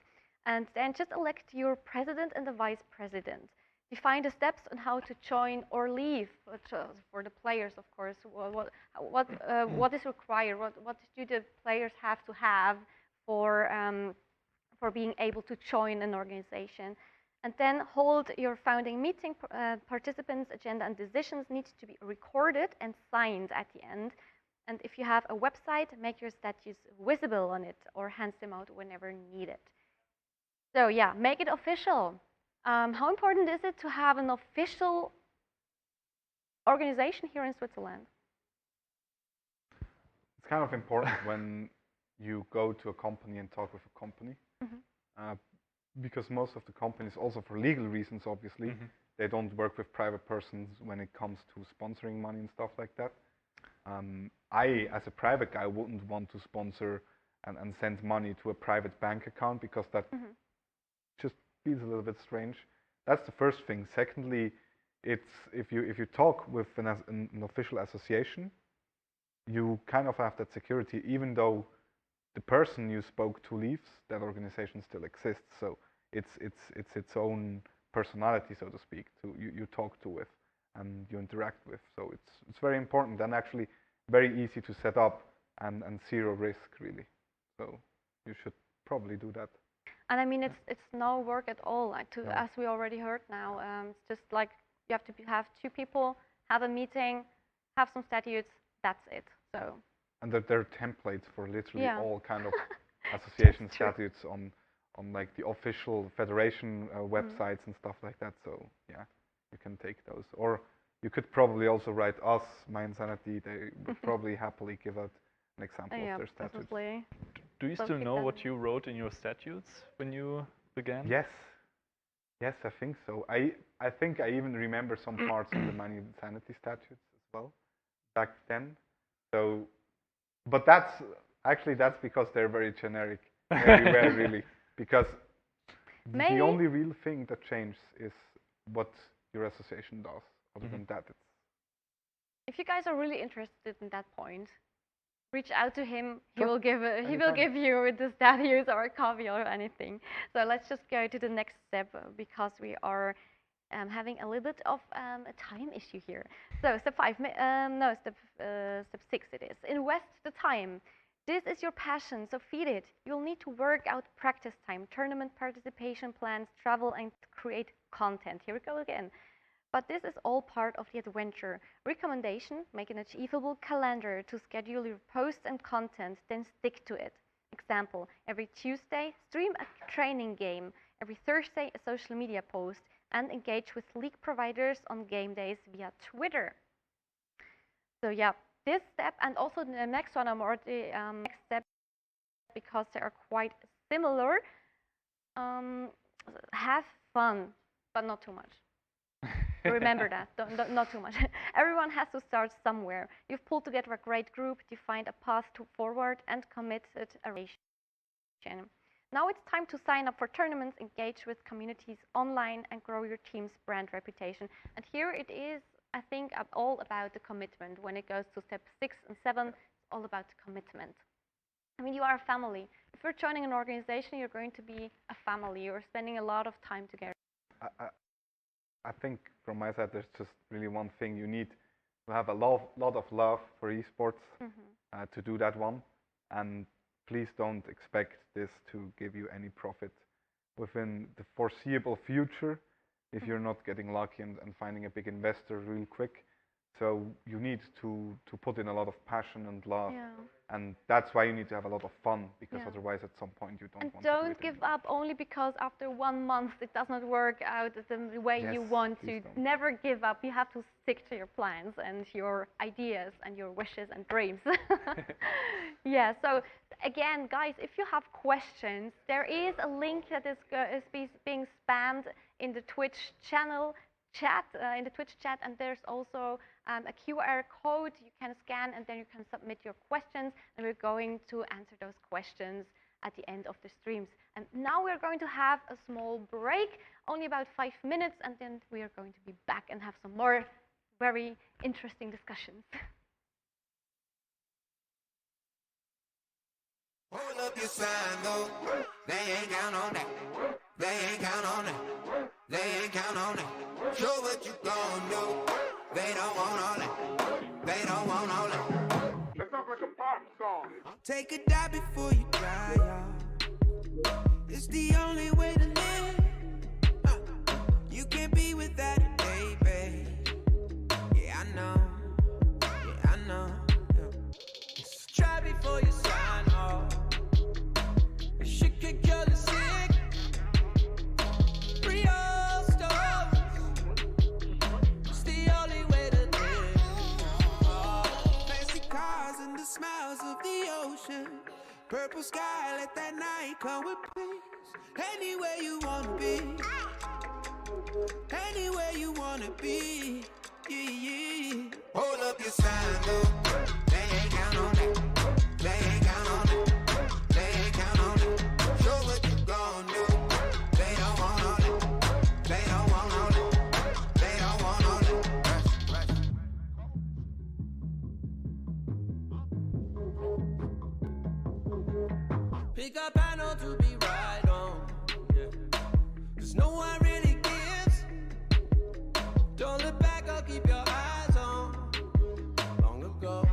And then just elect your president and the vice president. Define the steps on how to join or leave for the players, of course. What is required? What do the players have to have for being able to join an organization? And then hold your founding meeting. Participants' agenda and decisions need to be recorded and signed at the end. And if you have a website, make your statutes visible on it or hand them out whenever needed. So yeah, make it official. How important is it to have an official organization here in Switzerland? It's kind of important when you go to a company and talk with a company. Because most of the companies, also for legal reasons, obviously, they don't work with private persons when it comes to sponsoring money and stuff like that. I, as a private guy, wouldn't want to sponsor and send money to a private bank account, because that just feels a little bit strange. That's the first thing. Secondly, it's if you talk with an official association, you kind of have that security. Even though the person you spoke to leaves, that organization still exists. So it's its own personality, so to speak, you talk to with and you interact with. So it's very important, and actually very easy to set up and 0 risk, really. So you should probably do that. And I mean, it's no work at all. As we already heard now, it's just like you have to have 2 people, have a meeting, have some statutes. That's it. So. And there are templates for literally all kind of association statutes on like the official federation websites and stuff like that. So yeah, you can take those. Or you could probably also write us, My Insanity. They would probably happily give out an example of their statutes. Probably. Do you still know what you wrote in your statutes when you began? Yes, I think so. I think I even remember some parts of the My Insanity statutes as well back then. So, but that's because they're very generic everywhere, really. Because the only real thing that changes is what your association does. Other than that, it's. If you guys are really interested in that point, reach out to him. He will give you the statutes or a copy or anything. So let's just go to the next step, because we are having a little bit of a time issue here. So step step 6 it is. Invest the time. This is your passion, so feed it. You'll need to work out practice time, tournament participation plans, travel, and create content. Here we go again. But this is all part of the adventure. Recommendation, make an achievable calendar to schedule your posts and content, then stick to it. Example, every Tuesday, stream a training game. Every Thursday, a social media post. And engage with league providers on game days via Twitter. So yeah, this step and also the next one are more the next step because they are quite similar. Have fun, but not too much. Remember that, not too much. Everyone has to start somewhere. You've pulled together a great group, defined a path forward, and committed a relation. Now it's time to sign up for tournaments, engage with communities online, and grow your team's brand reputation. And here it is, I think, all about the commitment. When it goes to step 6 and 7, it's all about the commitment. I mean, you are a family. If you're joining an organization, you're going to be a family. You're spending a lot of time together. I think from my side, there's just really one thing. You need to have a lot of love for esports to do that one. And please don't expect this to give you any profit within the foreseeable future if you're not getting lucky and finding a big investor real quick. So you need to put in a lot of passion and love. Yeah. And that's why you need to have a lot of fun, because otherwise at some point you don't want to do it don't give anymore. up only because after 1 month it does not work out the way you want to. Don't. Never give up. You have to stick to your plans and your ideas and your wishes and dreams. Yeah, so again, guys, if you have questions, there is a link that is being spammed in the Twitch channel chat, and there's also a QR code you can scan, and then you can submit your questions, and we're going to answer those questions at the end of the streams. And now we're going to have a small break, only about 5 minutes, and then we are going to be back and have some more very interesting discussions. Hold up your sign though, they ain't count on that. They ain't count on that. They ain't count on that. Show what you gon' do. They don't want all that. They don't want all that. That sounds like a pop song. Take a dive before you die, y'all. It's the only way to live. You can't be without it, baby. Yeah, I know. Yeah, I know. Yeah. Try before you sign off. Shit can kill the sick. Real stuff. It's the only way to live. Fancy cars and the smiles of the ocean. Purple sky, let that night come with peace. Anywhere you wanna be. Anywhere you wanna be. Yeah, yeah. Hold up your sign, though. They ain't count on that. They ain't count on that. They ain't count on that. Show what you gon' do. They don't want all that. They don't want all that. They don't want all that. Pick up panel to be right on. Yeah. 'Cause no one really gives. Don't look back or keep your eyes on. Long ago.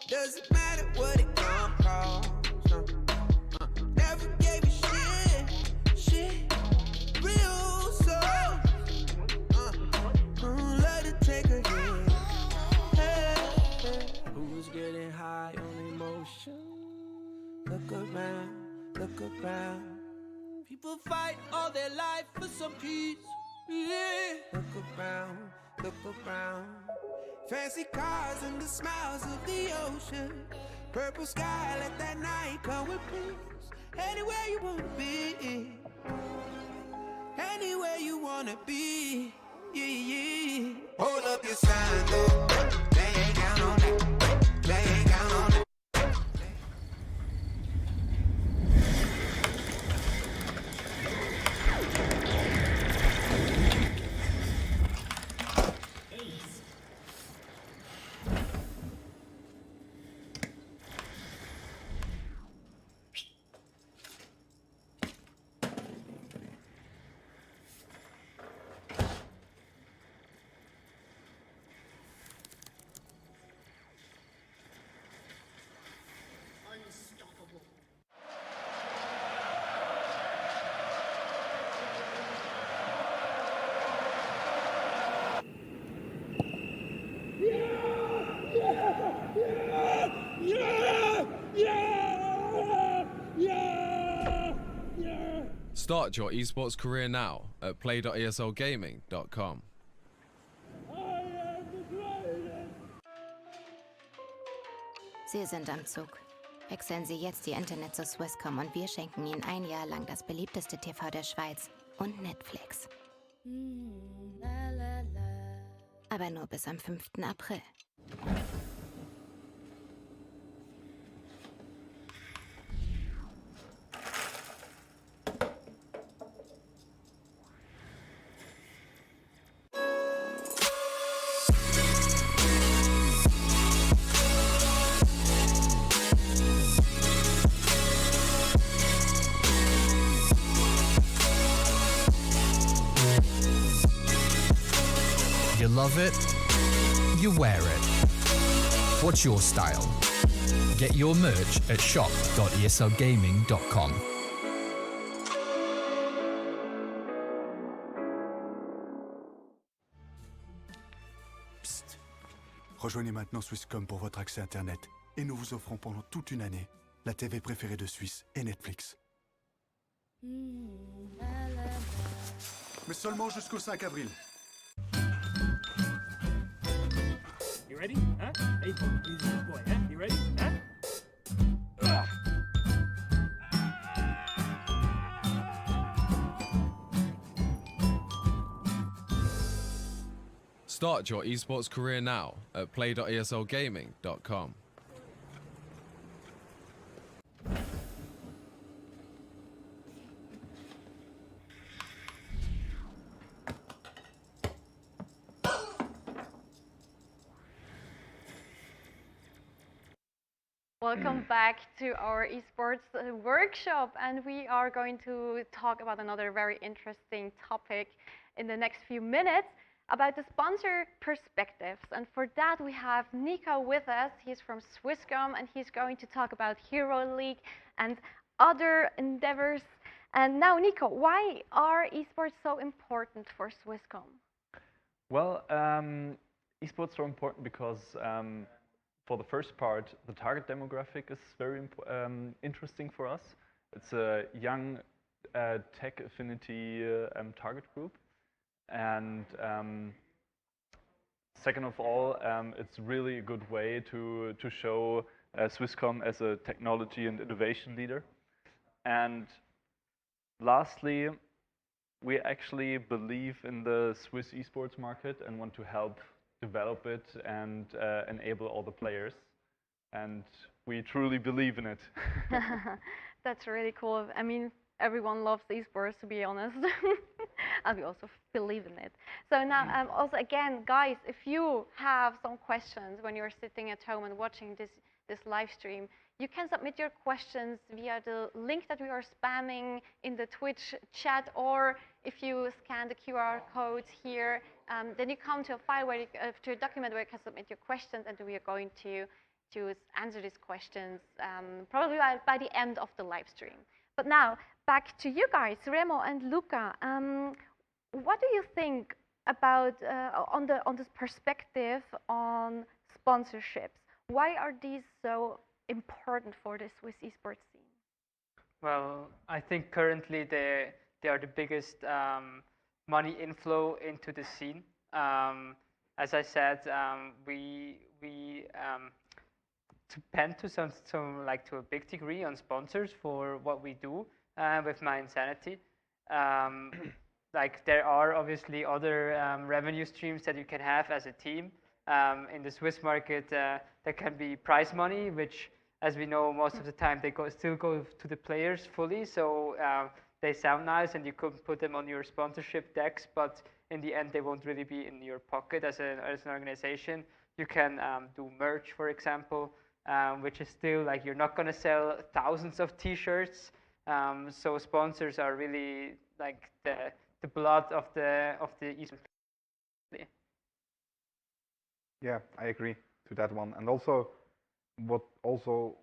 Doesn't matter what it gon' cost. Never gave a shit. Real soul. Let it take a hit. Hey. Who's getting high on emotion? Look around. People fight all their life for some peace. Yeah. Look around. Fancy cars and the smiles of the ocean. Purple sky, let that night come with peace. Anywhere you wanna be. Anywhere you wanna be. Yeah. Hold up your sign, though. They ain't count on that. They ain't count on that. Start your esports career now at play.eslgaming.com. Sie sind am Zug. Wechseln Sie jetzt Ihr Internet zu Swisscom und wir schenken Ihnen ein Jahr lang das beliebteste TV der Schweiz und Netflix. Aber nur bis am 5. April. You love it, you wear it. What's your style? Get your merch at shop.eslgaming.com. Psst. Rejoignez maintenant Swisscom pour votre accès Internet. Et nous vous offrons pendant toute une année la TV préférée de Suisse et Netflix. Mais seulement jusqu'au 5 avril. You ready? Huh? Hey, he's a good boy, huh? You ready? Huh? Start your esports career now at play.eslgaming.com. Welcome back to our esports workshop, and we are going to talk about another very interesting topic in the next few minutes about the sponsor perspectives. And for that we have Nico with us. He's from Swisscom and he's going to talk about Hero League and other endeavors. And now Nico, why are esports so important for Swisscom? Well, esports are important because for the first part, the target demographic is very interesting for us. It's a young tech affinity target group. And second of all, it's really a good way to show Swisscom as a technology and innovation leader. And lastly, we actually believe in the Swiss esports market and want to help develop it and enable all the players. And we truly believe in it. That's really cool. I mean, everyone loves esports, to be honest. And we also believe in it. So now, also again, guys, if you have some questions when you're sitting at home and watching this live stream, you can submit your questions via the link that we are spamming in the Twitch chat, or if you scan the QR codes here, then you come to a file where to a document where you can submit your questions, and we are going to answer these questions probably by the end of the live stream. But now back to you guys, Remo and Luca. What do you think about on this perspective on sponsorships? Why are these so important for the Swiss esports scene? Well, I think currently they are the biggest money inflow into the scene. As I said, we depend to a big degree on sponsors for what we do with My Insanity. Like there are obviously other revenue streams that you can have as a team. In the Swiss market, there can be prize money, which, as we know, most of the time they still go to the players fully. So they sound nice, and you could put them on your sponsorship decks, but in the end, they won't really be in your pocket as an organization. You can do merch, for example, which is still like you're not going to sell thousands of T-shirts. So sponsors are really like the blood of the esports. Yeah, I agree to that one. And also, what also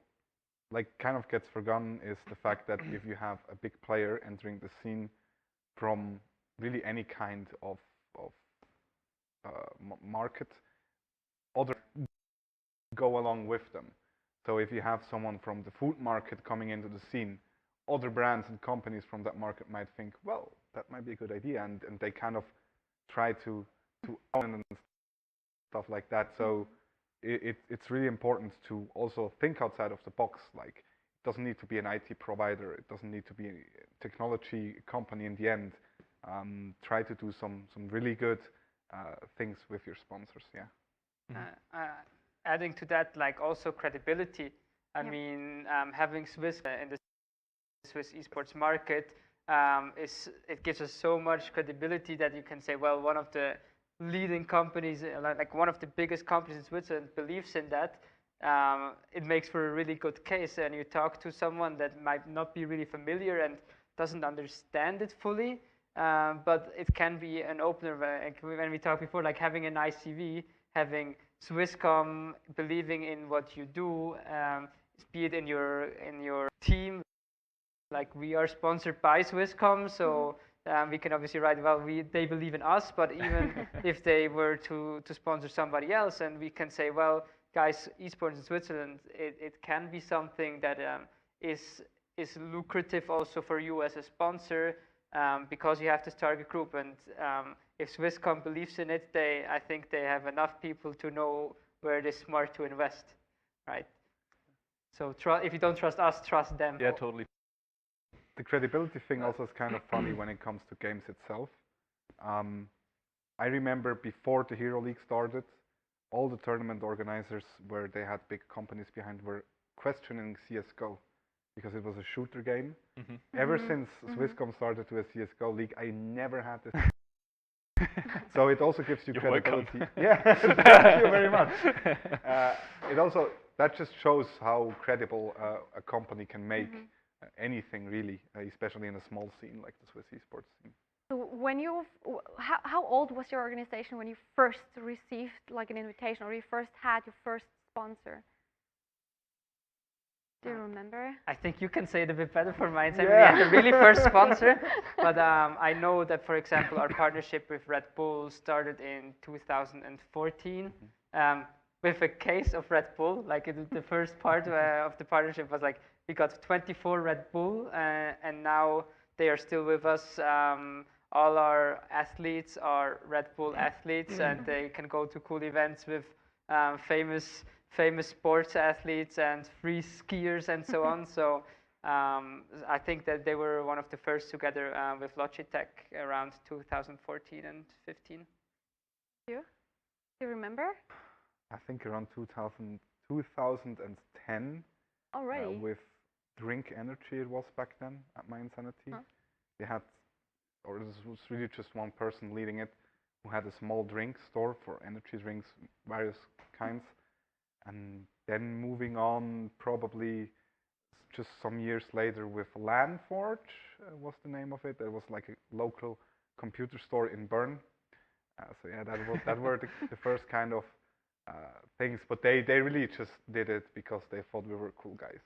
like kind of gets forgotten is the fact that if you have a big player entering the scene from really any kind of market, other go along with them. So if you have someone from the food market coming into the scene, other brands and companies from that market might think, well, that might be a good idea, and they kind of try to own and stuff like that. So it's really important to also think outside of the box. Like, it doesn't need to be an IT provider. It doesn't need to be a technology company in the end. Try to do some really good things with your sponsors. Yeah. Adding to that, like also credibility. I mean, having Swiss in the Swiss esports market it gives us so much credibility that you can say, well, one of the leading companies, like one of the biggest companies in Switzerland, believes in that. It makes for a really good case, and you talk to someone that might not be really familiar and doesn't understand it fully, but it can be an opener. When we talked before, like having a nice CV, having Swisscom believing in what you do, be it in your team. Like, we are sponsored by Swisscom, so we can obviously write, well, they believe in us, but even if they were to sponsor somebody else, and we can say, well, guys, esports in Switzerland, it can be something that is lucrative also for you as a sponsor, because you have this target group, and if Swisscom believes in it, I think they have enough people to know where it is smart to invest, right? So if you don't trust us, trust them. Yeah, totally. The credibility thing also is kind of funny when it comes to games itself. I remember before the Hero League started, all the tournament organizers where they had big companies behind were questioning CSGO because it was a shooter game. Ever since Swisscom started with a CSGO league, I never had this. So it also gives you credibility. Yeah, thank you very much. That just shows how credible a company can make anything really, especially in a small scene like the Swiss esports scene. So how old was your organization when you first received like an invitation, or you first had your first sponsor? Do you remember? I think you can say it a bit better for mine. Yeah. We had the really first sponsor, but I know that, for example, our partnership with Red Bull started in 2014 with a case of Red Bull. Like, the first part of the partnership was like, we got 24 Red Bull, and now they are still with us. All our athletes are Red Bull athletes, and they can go to cool events with famous sports athletes and free skiers and so on. So I think that they were one of the first together with Logitech around 2014 and 15. Do you remember? I think around 2010. Already? With Drink Energy, it was back then at My Insanity. They had, or this was really just one person leading it, who had a small drink store for energy drinks, various kinds. And then moving on, probably just some years later, with LANforge was the name of it. It was like a local computer store in Bern. So yeah, that were the first kind of things. But they really just did it because they thought we were cool guys.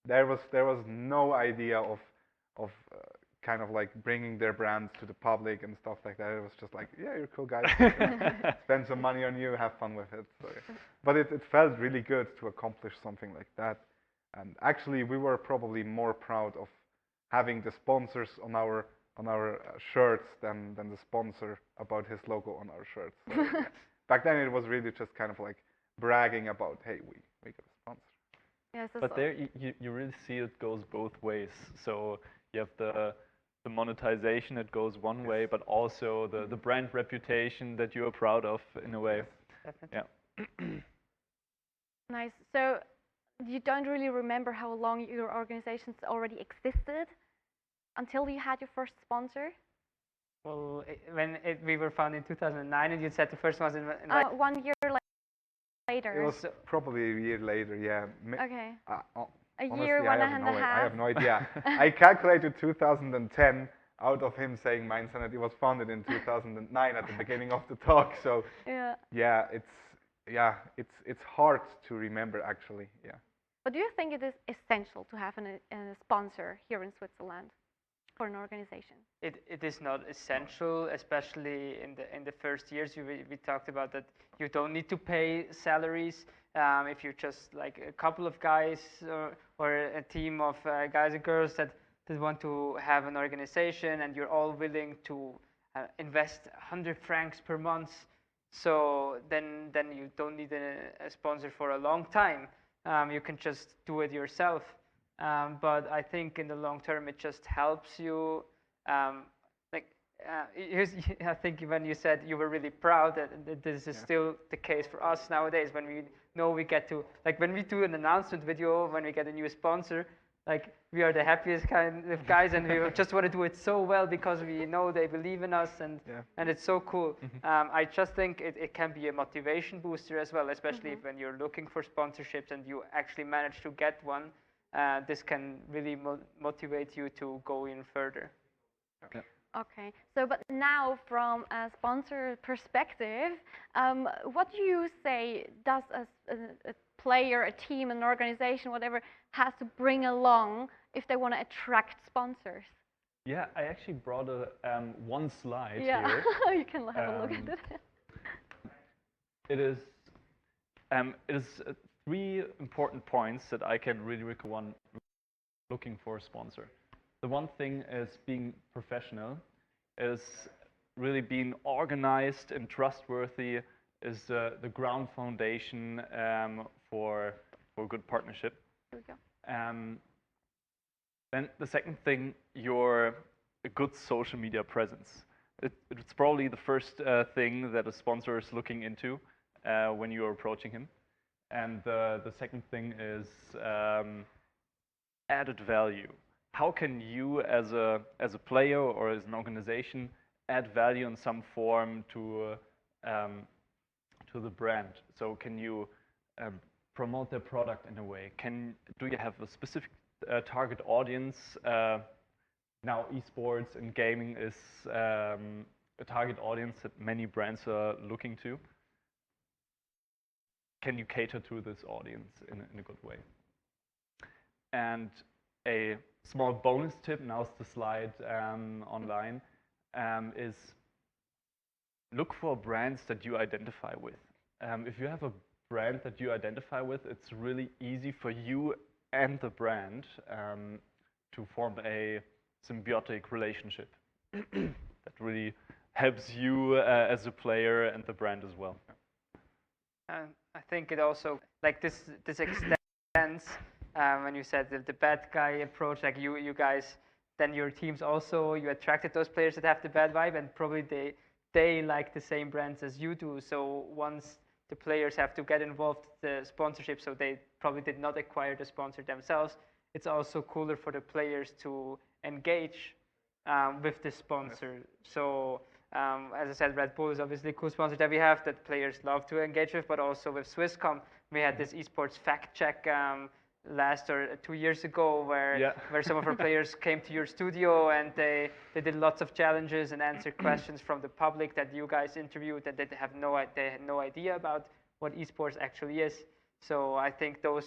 There was no idea of kind of like bringing their brands to the public and stuff like that. It was just like, yeah, you're cool guys. Spend some money on you, have fun with it. So, yeah. But it felt really good to accomplish something like that. And actually, we were probably more proud of having the sponsors on our shirts than the sponsor about his logo on our shirts. So, yeah. Back then, it was really just kind of like bragging about, hey, we got a sponsor. Yes, but there you really see it goes both ways. So you have the monetization that goes one way, but also the brand reputation that you are proud of in a way. Definitely. Yeah. Nice. So you don't really remember how long your organizations already existed until you had your first sponsor? Well, we were founded in 2009, and you said the first one was in 1 year later. It was probably a year later, yeah. Okay. A honestly, year, one and a half. I have no idea. I calculated 2010 out of him saying My Insanity was founded in 2009 at the beginning of the talk. So yeah, it's hard to remember actually. Yeah. But do you think it is essential to have a sponsor here in Switzerland? for an organization? It is not essential, especially in the first years. We talked about that you don't need to pay salaries if you're just like a couple of guys or a team of guys and girls that want to have an organization, and you're all willing to invest 100 francs per month. So then you don't need a sponsor for a long time. You can just do it yourself. But I think in the long term, it just helps you. I think when you said you were really proud that this is still the case for us nowadays, when we know we get to, like when we do an announcement video, when we get a new sponsor, like we are the happiest kind of guys, and we just want to do it so well because we know they believe in us, and it's so cool. I just think it can be a motivation booster as well, especially when you're looking for sponsorships and you actually manage to get one. This can really motivate you to go in further. Okay, so but now from a sponsor perspective, what do you say does a player, a team, an organization, whatever, has to bring along if they want to attract sponsors? Yeah, I actually brought one slide here. You can have a look at it. It is 3 important points that I can really recommend looking for a sponsor. The one thing is being professional, is really being organized and trustworthy, is the ground foundation for good partnership. Then the second thing, a good social media presence. It's probably the first thing that a sponsor is looking into when you're approaching him. And the second thing is added value. How can you, as a player or as an organization, add value in some form to the brand? So can you promote their product in a way? Do you have a specific target audience? Now esports and gaming is a target audience that many brands are looking to. Can you cater to this audience in a good way? And a small bonus tip, now's the slide online, is look for brands that you identify with. If you have a brand that you identify with, it's really easy for you and the brand to form a symbiotic relationship that really helps you as a player and the brand as well. I think it also, like this extends when you said the bad guy approach, like you guys, then your teams also, you attracted those players that have the bad vibe, and probably they like the same brands as you do. So once the players have to get involved the sponsorship, so they probably did not acquire the sponsor themselves, it's also cooler for the players to engage with the sponsor. So as I said, Red Bull is obviously a cool sponsor that we have that players love to engage with, but also with Swisscom, we had this esports fact check last or 2 years ago where some of our players came to your studio and they did lots of challenges and answered questions from the public that you guys interviewed that they had no idea about what esports actually is. So I think the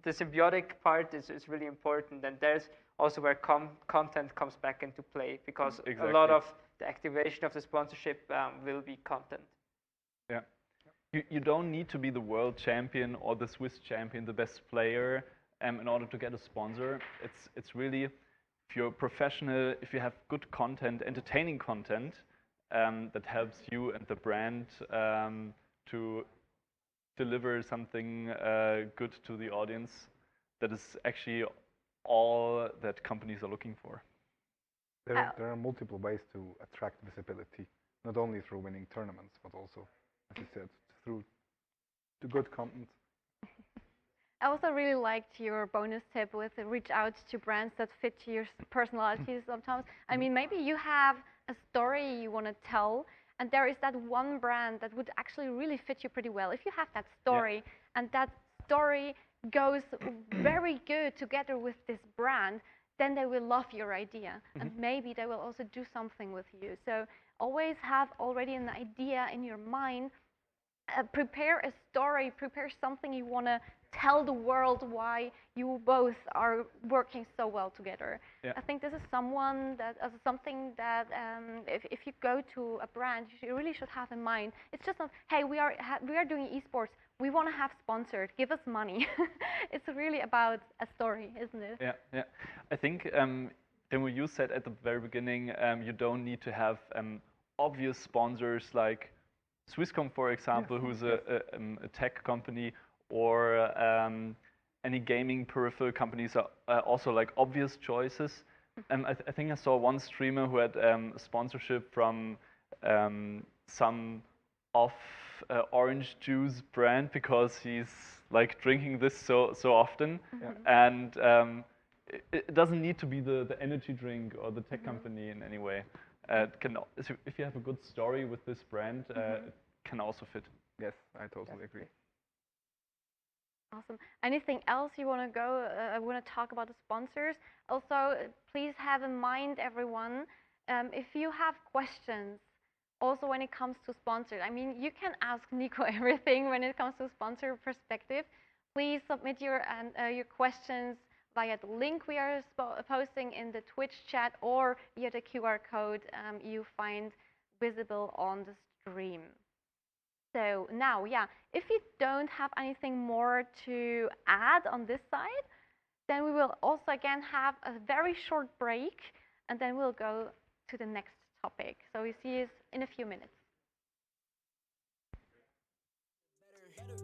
symbiotic part is really important, and there's also where content comes back into play, because a lot of the activation of the sponsorship will be content. Yeah. You don't need to be the world champion or the Swiss champion, the best player, in order to get a sponsor. It's really, if you're professional, if you have good content, entertaining content, that helps you and the brand to deliver something good to the audience, that is actually all that companies are looking for. There are multiple ways to attract visibility, not only through winning tournaments, but also, as you said, through the good content. I also really liked your bonus tip with reach out to brands that fit to your personalities sometimes. I mean, maybe you have a story you want to tell, and there is that one brand that would actually really fit you pretty well. If you have that story, and that story goes very good together with this brand, then they will love your idea, and maybe they will also do something with you. So always have already an idea in your mind prepare a story, prepare something you want to tell the world why you both are working so well together. Yeah. I think this is something that if you go to a brand, you really should have in mind. It's just not, hey, we are doing esports. We want to have sponsored. Give us money. It's really about a story, isn't it? Yeah, yeah. I think Remo, you said at the very beginning, you don't need to have obvious sponsors like Swisscom, for example, who's a tech company, or any gaming peripheral companies are also like obvious choices. I think I saw one streamer who had a sponsorship from some orange juice brand because he's like drinking this so often, and it doesn't need to be the energy drink or the tech company in any way. If you have a good story with this brand, it can also fit. Yes, I totally agree. Awesome. Anything else you want to want to talk about the sponsors? Also, please have in mind, everyone, if you have questions, also when it comes to sponsors. I mean, you can ask Nico everything when it comes to sponsor perspective. Please submit your questions via the link we are posting in the Twitch chat or via the QR code you find visible on the stream. So now, if you don't have anything more to add on this side, then we will also again have a very short break, and then we'll go to the next topic. So we see you in a few minutes.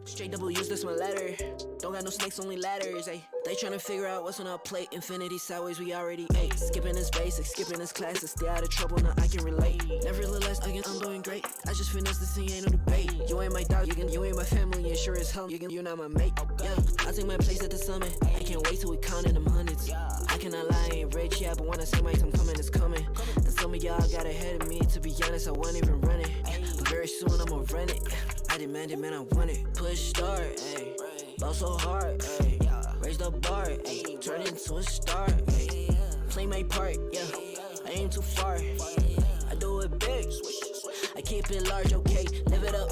Straight double use, this my letter. Don't got no snakes, only ladders, ayy. They tryna figure out what's on our plate. Infinity sideways, we already ate. Skipping is basic, skipping is classes. Stay out of trouble, now I can relate. Nevertheless, again, I'm doing great. I just finished this thing, ain't no debate. You ain't my dog, you ain't my family, and sure as hell, you're not my mate. Yeah, I take my place at the summit. I can't wait till we counting them hundreds. I cannot lie, I ain't rich, yeah, but when I say my time coming, it's coming. And some of y'all got ahead of me, to be honest, I wasn't even running. But very soon, I'ma run it. I demand it, man, I want it. Push start, ayy. Ball so hard, ayy. Raise the bar, ayy. Turn into a star, ayy. Play my part, yeah. I aim too far. I do it big. I keep it large, okay. Live it up.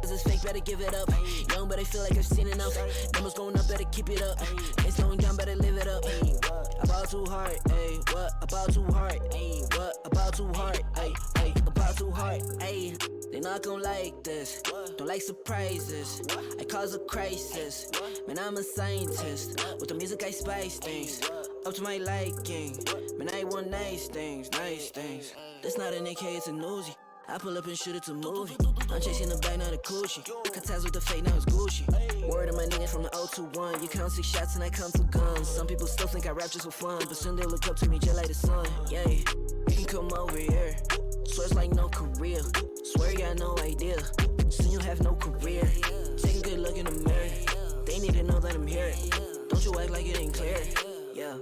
This is fake, better give it up. Young, but I feel like I've seen enough. Numbers going up, better keep it up. Ain't slowing down, better live it up. About too hard, ayy. What about too hard, ayy? What about too hard, ayy? About too hard, ayy. They not gon' like this, don't like surprises. I cause a crisis, man, I'm a scientist. With the music I spice things, up to my liking. Man, I want nice things, nice things. This not an AK, it's a Uzi. I pull up and shoot it to movie. I'm chasing the bag, not a coochie. Cut ties with the fake, now it's Gucci. Word of my nigga from the 021. You count 6 shots and I count 2 guns. Some people still think I rap just for fun, but soon they look up to me just like the sun. Yeah, you can come over here. Swear it's like no career. Swear you got no idea. Soon you have no career. Take a good look in the mirror. They need to know that I'm here. Don't you act like it ain't clear. Yeah.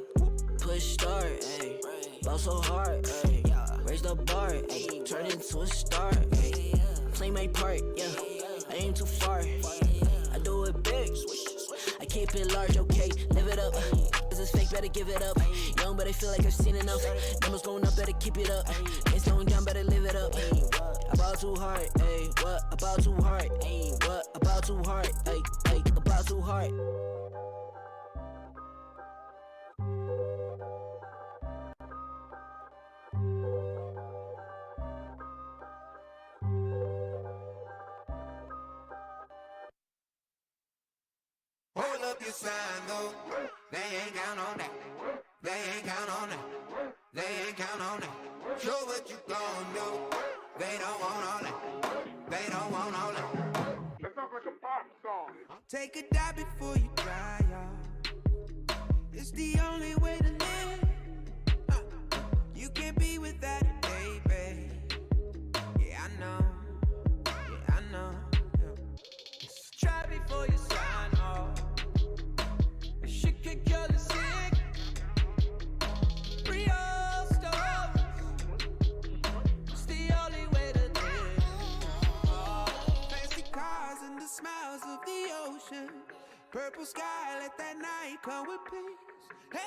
Push start, ayy. Ball so hard, ayy. Raise the bar, ayy. Turn into a star, ayy. Play my part, yeah. I aim too far. I do it big. I keep it large, okay. Live it up. This is fake, better give it up. Young, but I feel like I've seen enough. Numbers going up, better keep it up. Ain't slowing down, better live it up. About too hard, ayy. What about too hard, ayy? What about too hard, ayy? About too hard. Hold up your sign though. They ain't count on that. They ain't count on that. They ain't count on that. Show what you gon' do. They don't want all that. They don't want all that. That sounds like a pop song. Take a dive before you die, y'all. It's the only way to live. You can't be without it, baby. Yeah, I know. Yeah, I know. Yeah. Try before you sign off. Shit can kill the sick. Real stuff. It's the only way to live. Fancy cars and the smiles of the ocean. Purple sky, let that night come with peace.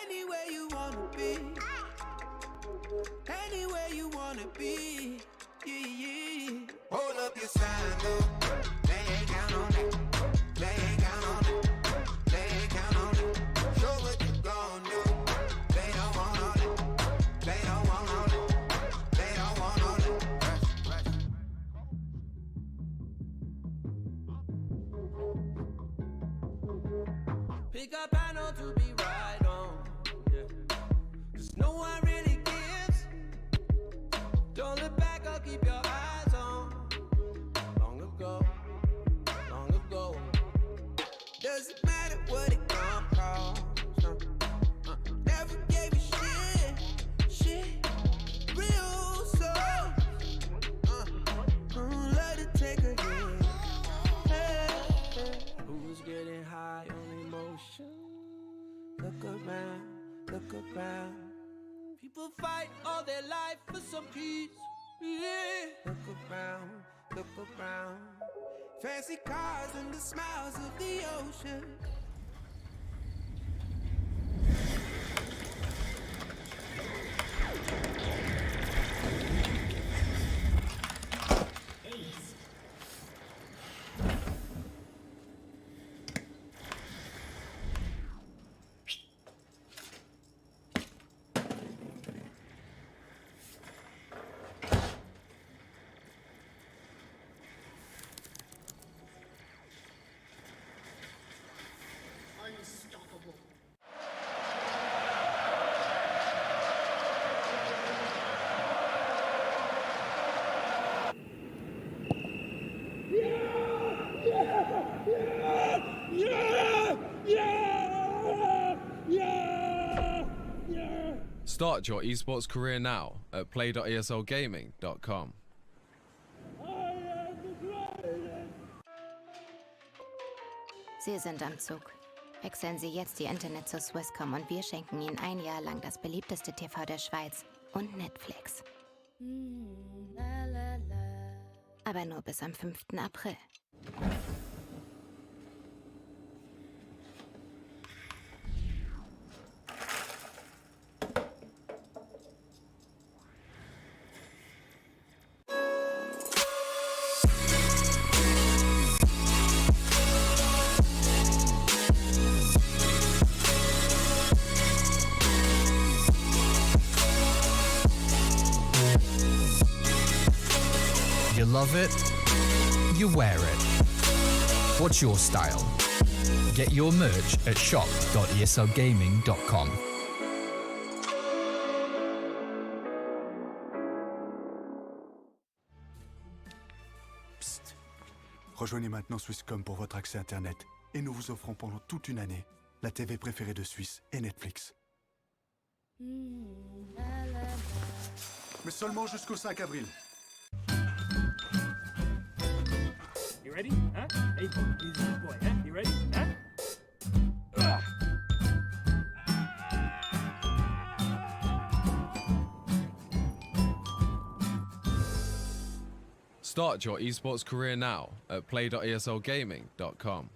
Anywhere you wanna be. Anywhere you wanna be. Yeah, yeah. Hold up your sign though. They ain't count on that. They ain't count on that. They ain't count on that. Show what you gon' do. They don't want all that. They don't want all that. They don't want all that. Pick up panel to be right on. Yeah. 'Cause no one really gives. Don't look back, I'll keep your eyes on. Long ago, long ago. Doesn't matter what it gon' cost. Never gave a shit. Real soul. Let it take a hit. Hey. Who's getting high on emotion? Look around, look around. People fight all their life for some peace. Yeah. Look around, look around. Fancy cars and the smiles of the ocean. Start your esports career now at play.eslgaming.com. Sie sind am Zug. Wechseln Sie jetzt Ihr Internet zu Swisscom und wir schenken Ihnen ein Jahr lang das beliebteste TV der Schweiz und Netflix. Aber nur bis am 5. April. You love it, you wear it. What's your style? Get your merch at shop.eslgaming.com. Psst. Rejoignez maintenant Swisscom pour votre accès Internet et nous vous offrons pendant toute une année la TV préférée de Suisse et Netflix. Mais seulement jusqu'au 5 avril. You ready? Huh? Hey, he's a good boy, huh? You ready? Huh? Start your esports career now at play.eslgaming.com.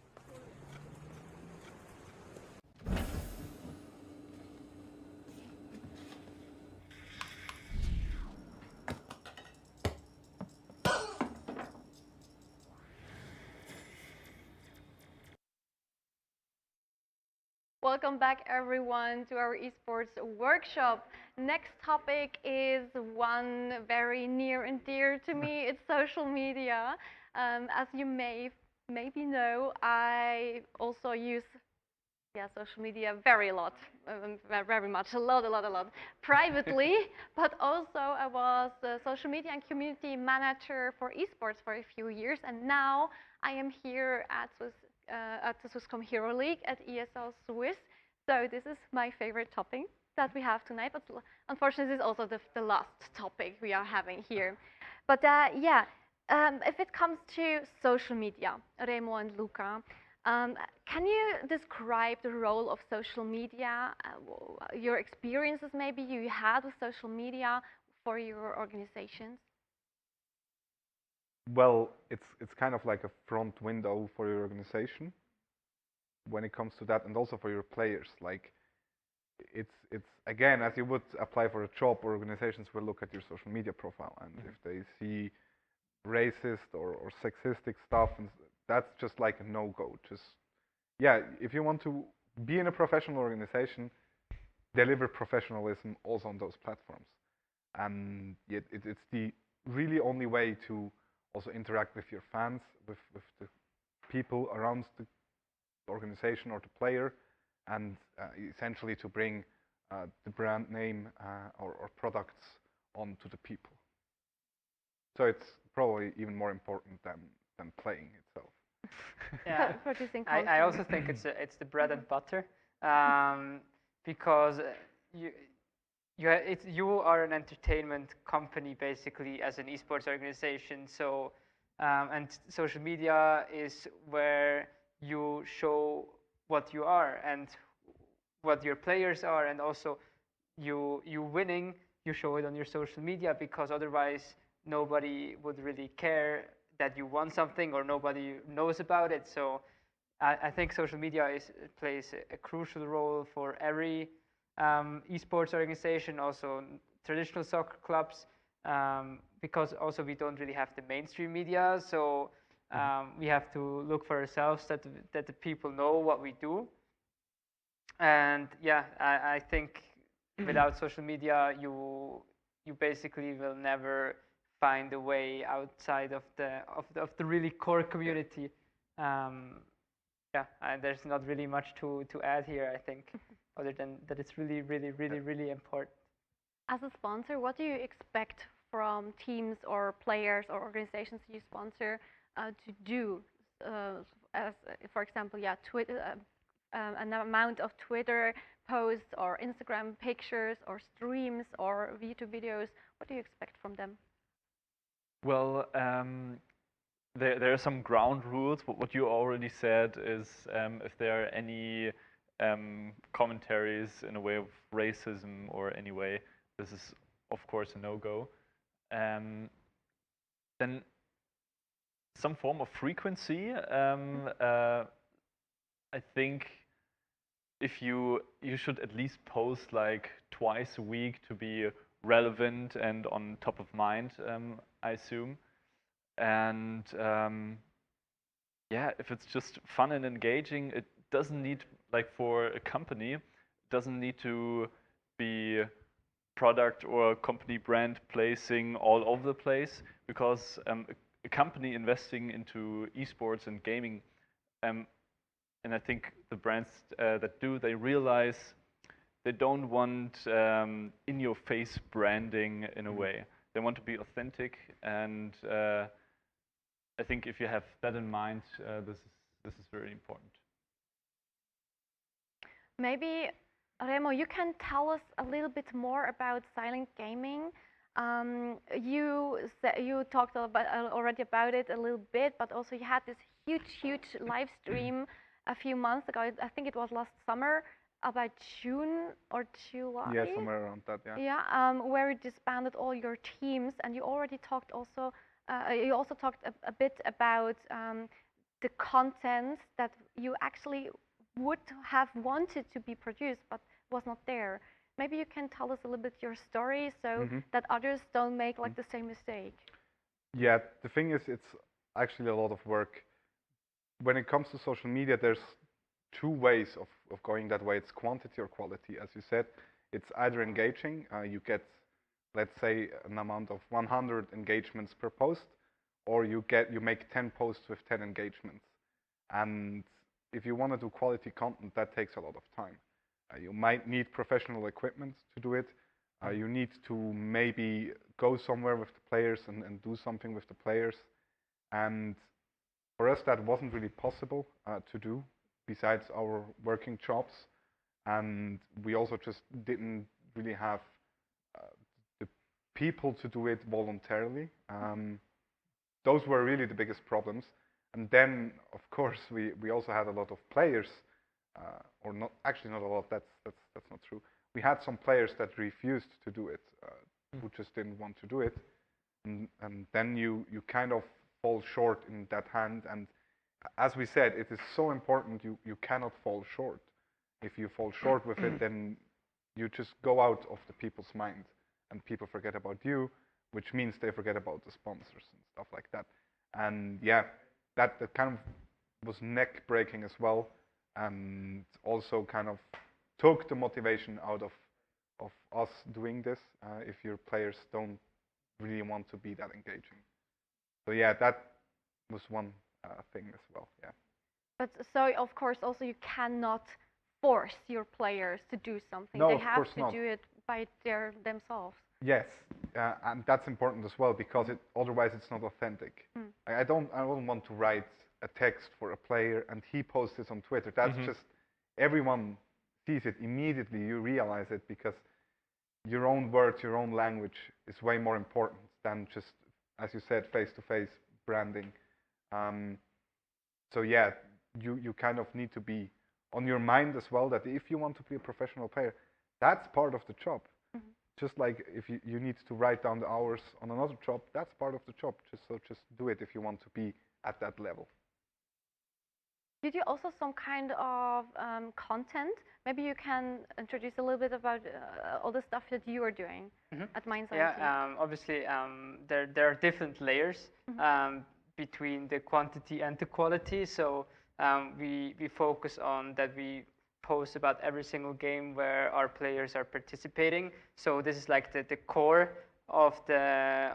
Welcome back, everyone, to our esports workshop. Next topic is one very near and dear to me. It's social media. As you maybe know, I also use social media very much, a lot, privately, but also I was the social media and community manager for esports for a few years, and now I am here at the Swisscom Hero League at ESL Swiss. So this is my favorite topic that we have tonight, but unfortunately this is also the last topic we are having here. But if it comes to social media, Remo and Luca, can you describe the role of social media, your experiences maybe you had with social media for your organizations? Well, it's kind of like a front window for your organization when it comes to that, and also for your players. Like it's again, as you would apply for a job, organizations will look at your social media profile, and if they see racist or sexistic stuff, and that's just like a no-go. Just yeah, if you want to be in a professional organization, deliver professionalism also on those platforms, and it's the really only way to also interact with your fans, with the people around the organization or the player, and essentially to bring the brand name or products onto the people. So it's probably even more important than playing itself. Yeah, Producing I content. also think it's the bread and butter, because you are an entertainment company basically as an esports organization. So and social media is where you show what you are and what your players are, and also you winning, you show it on your social media, because otherwise nobody would really care that you won something or nobody knows about it. So I think social media plays a crucial role for every esports organization, also traditional soccer clubs, because also we don't really have the mainstream media. So we have to look for ourselves that the people know what we do. And yeah, I think without social media, you basically will never find a way outside of the really core community. Yeah, and there's not really much to add here, I think, other than that it's really, really, really, really important. As a sponsor, what do you expect from teams or players or organizations you sponsor to do? As, for example, yeah, Twitter, an amount of Twitter posts or Instagram pictures or streams or YouTube videos. What do you expect from them? Well, there are some ground rules, but what you already said is if there are any commentaries in a way of racism or any way, this is of course a no-go. Then some form of frequency. I think if you should at least post like twice a week to be relevant and on top of mind, I assume. And yeah, if it's just fun and engaging, it doesn't need, like for a company, it doesn't need to be product or company brand placing all over the place, because a company investing into esports and gaming, and I think the brands that do, they realize they don't want in-your-face branding in a way. They want to be authentic, and I think if you have that in mind, this is very important. Maybe, Remo, you can tell us a little bit more about Silent Gaming. You talked already about it a little bit, but also you had this huge live stream a few months ago. I think it was last summer, about June or July. Yeah, somewhere around that. Yeah. Yeah, where you disbanded all your teams, and you already talked also. You also talked a bit about the content that you actually would have wanted to be produced, but was not there. Maybe you can tell us a little bit your story, so that others don't make like the same mistake. Yeah, the thing is, it's actually a lot of work. When it comes to social media, there's two ways of going that way. It's quantity or quality. As you said, it's either engaging, you get, let's say, an amount of 100 engagements per post, or you make 10 posts with 10 engagements. And if you want to do quality content, that takes a lot of time. You might need professional equipment to do it. You need to maybe go somewhere with the players and do something with the players. And for us, that wasn't really possible to do, besides our working jobs. And we also just didn't really have the people to do it voluntarily. Those were really the biggest problems. And then, of course, we also had a lot of players, or not, actually not a lot, that's not true. We had some players that refused to do it, who just didn't want to do it. And then you kind of fall short in that hand. And as we said, it is so important, you cannot fall short. If you fall short with it, then you just go out of the people's mind, and people forget about you, which means they forget about the sponsors and stuff like that. And yeah, that kind of was neck breaking as well, and also kind of took the motivation out of us doing this if your players don't really want to be that engaging. So yeah, that was one thing as well. Yeah. But so of course also you cannot force your players to do something. No, they of have course to not. do it by themselves. Yes, and that's important as well because otherwise it's not authentic. I don't want to write a text for a player and he posts it on Twitter. That's just everyone sees it immediately. You realize it because your own words, your own language is way more important than just, as you said, face-to-face branding. So yeah, you kind of need to be on your mind as well that if you want to be a professional player, that's part of the job. Just like if you need to write down the hours on another job, that's part of the job. Just do it if you want to be at that level. You do also some kind of content. Maybe you can introduce a little bit about all the stuff that you are doing at Mindsanity. Yeah, obviously there are different layers between the quantity and the quality. So we focus on that we post about every single game where our players are participating. So this is like the core of the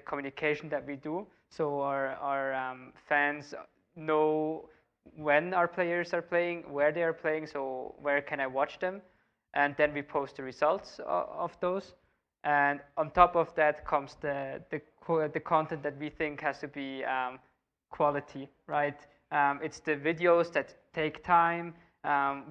communication that we do. So our fans know when our players are playing, where they are playing, so where can I watch them, and then we post the results of those. And on top of that comes the content that we think has to be quality, right? It's the videos that take time.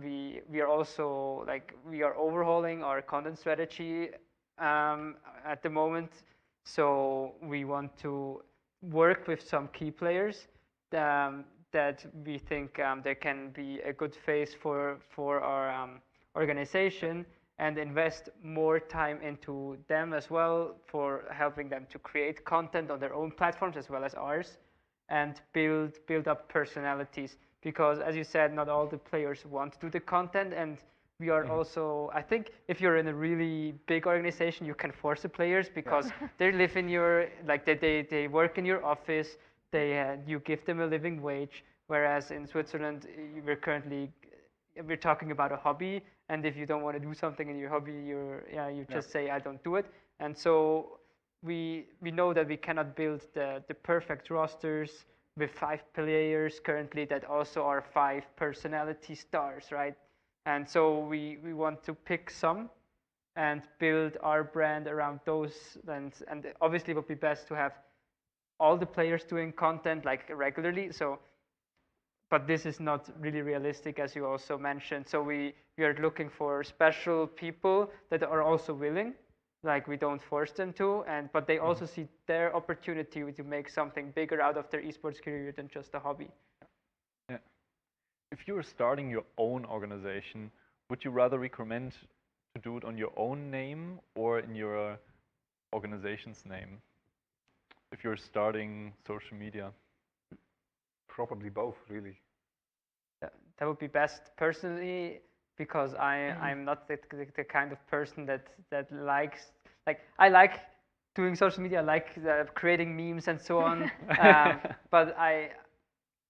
We are also we are overhauling our content strategy at the moment, so we want to work with some key players that we think there can be a good face for our organization, and invest more time into them as well for helping them to create content on their own platforms as well as ours, and build up personalities. Because as you said, not all the players want to do the content, and we are also, I think if you're in a really big organization, you can force the players because they live in your, they work in your office, you give them a living wage, whereas in Switzerland, we're talking about a hobby, and if you don't want to do something in your hobby, you just say, I don't do it. And so we know that we cannot build the perfect rosters with 5 players currently that also are 5 personality stars, right? And so we want to pick some and build our brand around those. And obviously it would be best to have all the players doing content regularly. But this is not really realistic, as you also mentioned. So we are looking for special people that are also willing. We don't force them to, but they also see their opportunity to make something bigger out of their esports career than just a hobby. Yeah. If you were starting your own organization, would you rather recommend to do it on your own name or in your organization's name? If you're starting social media? Probably both, really. That would be best personally, because I'm not the kind of person that likes, I like doing social media, I like creating memes and so on, but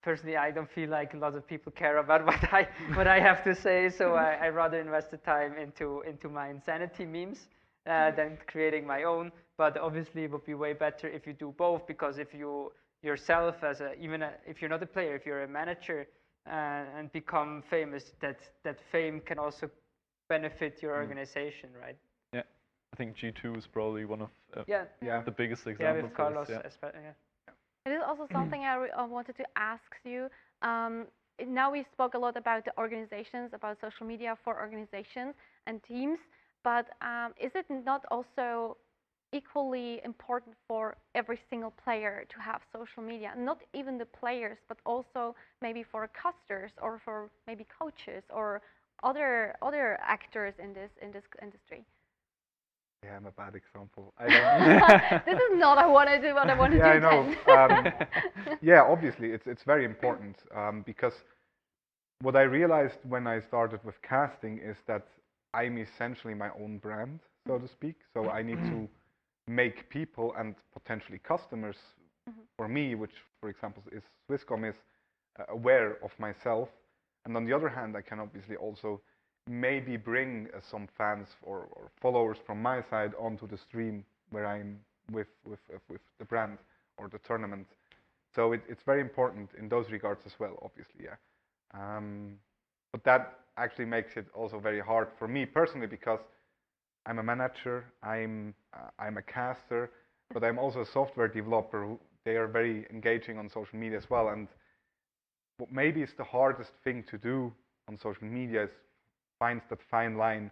personally I don't feel like a lot of people care about what I have to say, so I rather invest the time into my insanity memes than creating my own. But obviously it would be way better if you do both, because if you yourself if you're not a player, if you're a manager and become famous, that fame can also benefit your organization, right? Yeah, I think G2 is probably one of the biggest examples. Yeah, with Carlos. It is also something I wanted to ask you. Now we spoke a lot about the organizations, about social media for organizations and teams, but is it not also equally important for every single player to have social media? Not even the players, but also maybe for casters or for maybe coaches or other actors in this industry. Yeah, I'm a bad example. I don't This is not what I wanted to I know. Yeah, obviously it's very important because what I realized when I started with casting is that I'm essentially my own brand, so to speak. So I need to make people and potentially customers for me, which for example is Swisscom, is aware of myself. And on the other hand, I can obviously also maybe bring some fans or followers from my side onto the stream where I'm with the brand or the tournament. So it's very important in those regards as well, obviously, yeah. But that actually makes it also very hard for me personally, because I'm a manager, I'm a caster, but I'm also a software developer. They are very engaging on social media as well, and what maybe is the hardest thing to do on social media is find that fine line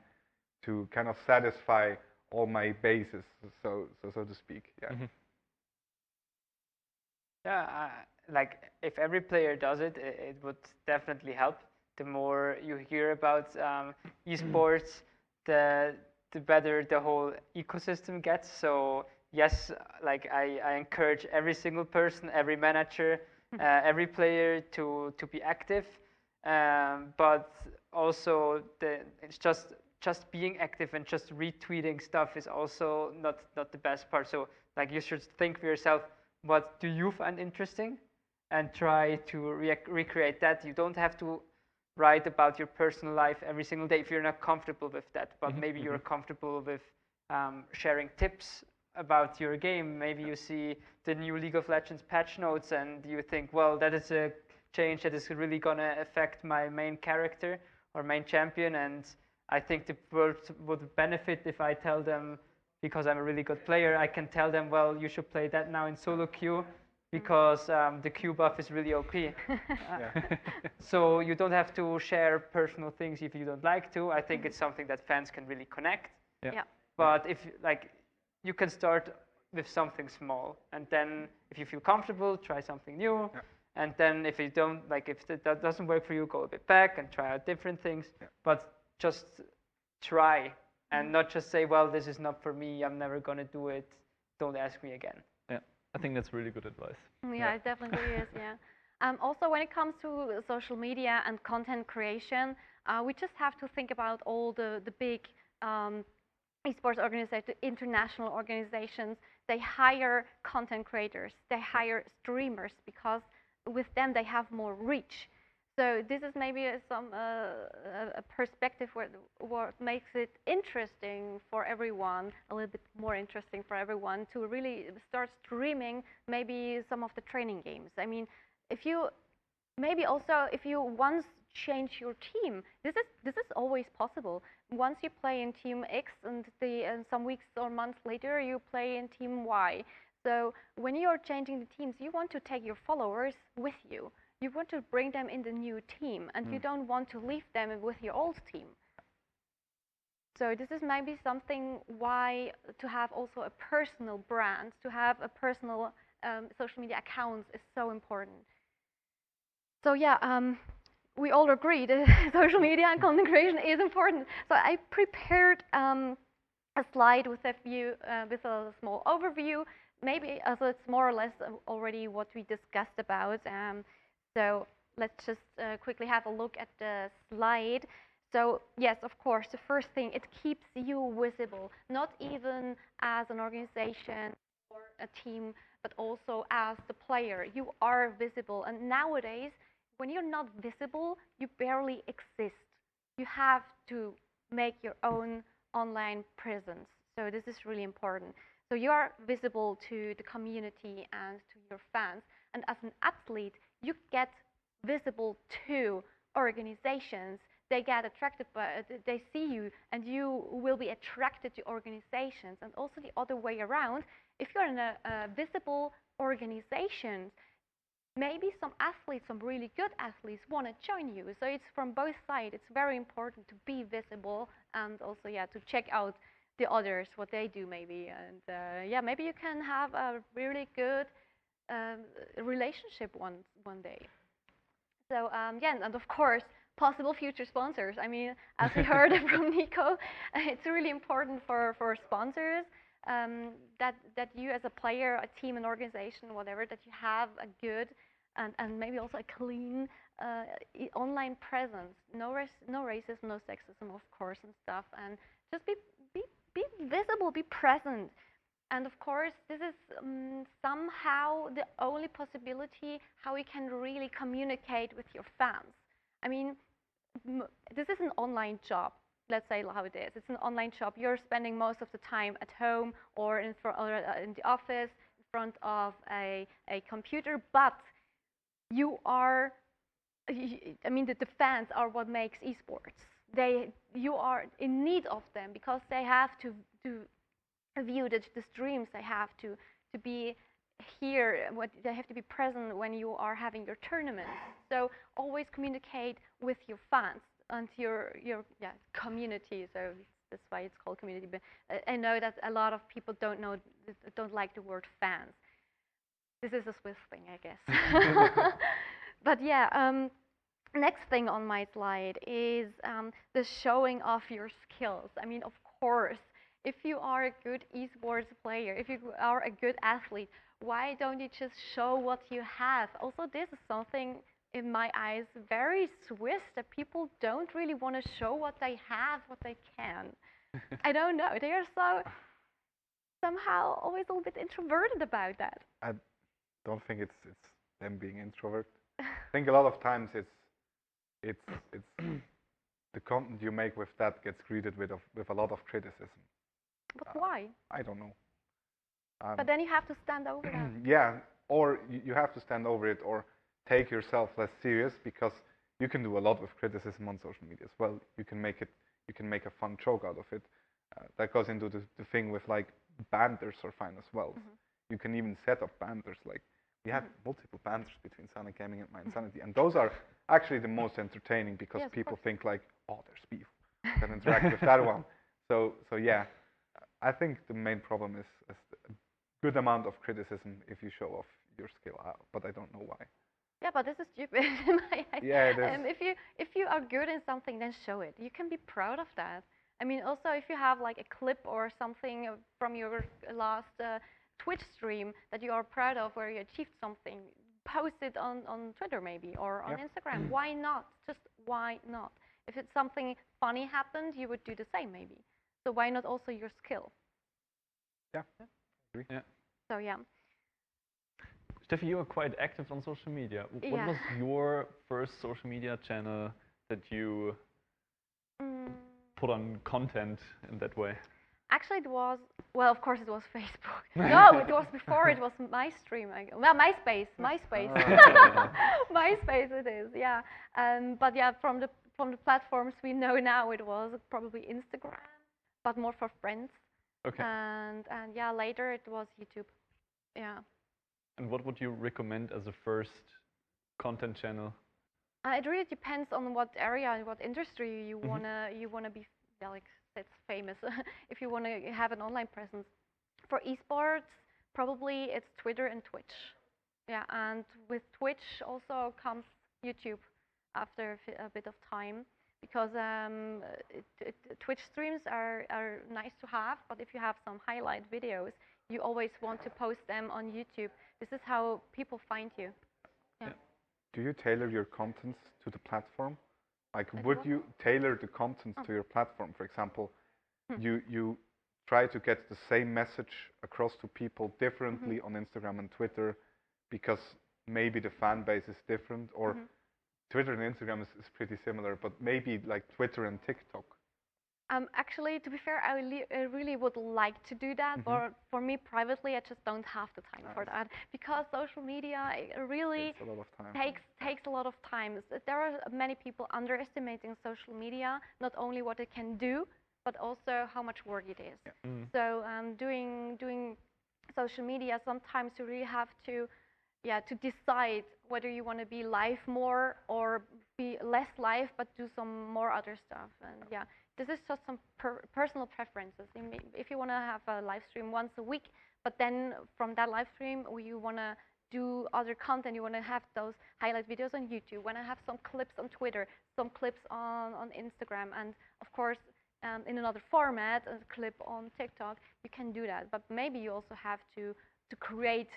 to kind of satisfy all my bases, so to speak. Yeah. Yeah, like if every player does it, it would definitely help. The more you hear about esports, the better the whole ecosystem gets. So yes, like I encourage every single person, every manager, every player to be active, but also it's just being active and just retweeting stuff is also not the best part. So like you should think for yourself, what do you find interesting, and try to recreate that. You don't have to write about your personal life every single day if you're not comfortable with that, but maybe you're comfortable with sharing tips about your game. Maybe you see the new League of Legends patch notes and you think, well, that is a change that is really gonna affect my main character or main champion, and I think the world would benefit if I tell them, because I'm a really good player, I can tell them, well, you should play that now in solo queue, because the Q buff is really OP. So you don't have to share personal things if you don't like to. I think it's something that fans can really connect. But if like you can start with something small, and then if you feel comfortable, try something new. And then if you don't like, if that doesn't work for you, go a bit back and try out different things. But just try, and not just say, well, this is not for me, I'm never gonna do it, don't ask me again. I think that's really good advice. Yeah, it definitely is, yeah. Also, when it comes to social media and content creation, we just have to think about all the big esports organizations, international organizations. They hire content creators, they hire streamers, because with them they have more reach. So this is maybe a perspective what makes it interesting for everyone, a little bit more interesting for everyone, to really start streaming maybe some of the training games. I mean, if you maybe also if you once change your team, this is always possible. Once you play in team X and some weeks or months later you play in team Y. So when you are changing the teams, you want to take your followers with you. You want to bring them in the new team, and you don't want to leave them with your old team. So this is maybe something why to have also a personal brand, to have a personal social media accounts is so important. So yeah, we all agree that social media and content creation is important. So I prepared a slide with a few, with a small overview. Maybe also it's more or less already what we discussed about. So let's just quickly have a look at the slide. So yes, of course, the first thing, it keeps you visible, not even as an organization or a team, but also as the player. You are visible, and nowadays, when you're not visible, you barely exist. You have to make your own online presence. So this is really important. So you are visible to the community and to your fans. And as an athlete, you get visible to organizations. They get attracted by, they see you, and you will be attracted to organizations. And also the other way around, if you're in a visible organization, maybe some athletes, some really good athletes, want to join you. So it's from both sides. It's very important to be visible, and also, yeah, to check out the others, what they do maybe. And yeah, maybe you can have a really good relationship one day. So yeah, and of course, possible future sponsors. I mean, as we heard from Nico, it's really important for sponsors that you as a player, a team, an organization, whatever, that you have a good and maybe also a clean online presence. No racism, no sexism, of course, and stuff. And just be visible, be present. And of course, this is somehow the only possibility how you can really communicate with your fans. I mean, this is an online job. Let's say how it is. It's an online job. You're spending most of the time at home or in the office, in front of a computer, but you are, I mean, the fans are what makes esports. You are in need of them because they have to view the streams. They have to be here. They have to be present when you are having your tournaments. So always communicate with your fans and your community. So that's why it's called community. But I know that a lot of people don't like the word fans. This is a Swiss thing, I guess. But yeah. Next thing on my slide is the showing off your skills. I mean, of course, if you are a good esports player, if you are a good athlete, why don't you just show what you have? Also, this is something, in my eyes, very Swiss, that people don't really want to show what they have, what they can. I don't know. They are somehow always a little bit introverted about that. I don't think it's them being introvert. I think a lot of times it's the content you make with that gets greeted with a lot of criticism. But why? I don't know. But then you have to stand over that. Yeah, or you have to stand over it or take yourself less serious, because you can do a lot with criticism on social media as well. You can make a fun joke out of it. That goes into the thing with like banters are fine as well. You can even set up banters. Like we have multiple banters between SILENTGAMING and My Insanity, and those are actually the most entertaining because people think like, oh, there's beef, can interact with that one. So yeah, I think the main problem is a good amount of criticism if you show off your skill out, but I don't know why. Yeah, but this is stupid in my eyes. Yeah, it is. If you are good in something, then show it. You can be proud of that. I mean, also if you have like a clip or something from your last Twitch stream that you are proud of, where you achieved something, post it on Twitter maybe, or on Instagram. Why not? Just why not? If it's something funny happened, you would do the same maybe. So why not also your skill? Yeah, agree. Yeah. So yeah. Steffi, you are quite active on social media. What was your first social media channel that you put on content in that way? Actually, it was, well, of course it was Facebook. No, it was before, it was MyStream. Well, MySpace. MySpace it is, yeah. But yeah, from the platforms we know now, it was probably Instagram, but more for friends. Okay. And yeah, later it was YouTube. Yeah. And what would you recommend as a first content channel? It really depends on what area and what industry you wanna be, like that's famous. If you wanna have an online presence. For esports, probably it's Twitter and Twitch. Yeah, and with Twitch also comes YouTube after a bit of time, because Twitch streams are nice to have, but if you have some highlight videos, you always want to post them on YouTube. This is how people find you. Yeah. Do you tailor your contents to the platform? Like, would you tailor the contents to your platform? For example, you try to get the same message across to people differently on Instagram and Twitter, because maybe the fan base is different, or Twitter and Instagram is pretty similar, but maybe like Twitter and TikTok. Actually, to be fair, I really would like to do that, but for me privately, I just don't have the time for that, because social media really takes a lot of time. There are many people underestimating social media, not only what it can do, but also how much work it is. So doing social media, sometimes you really have to decide whether you want to be live more or be less live, but do some more other stuff. And yeah, this is just some personal preferences. If you want to have a live stream once a week, but then from that live stream you want to do other content, you want to have those highlight videos on YouTube, want to have some clips on Twitter, some clips on Instagram, and of course in another format, a clip on TikTok, you can do that. But maybe you also have to create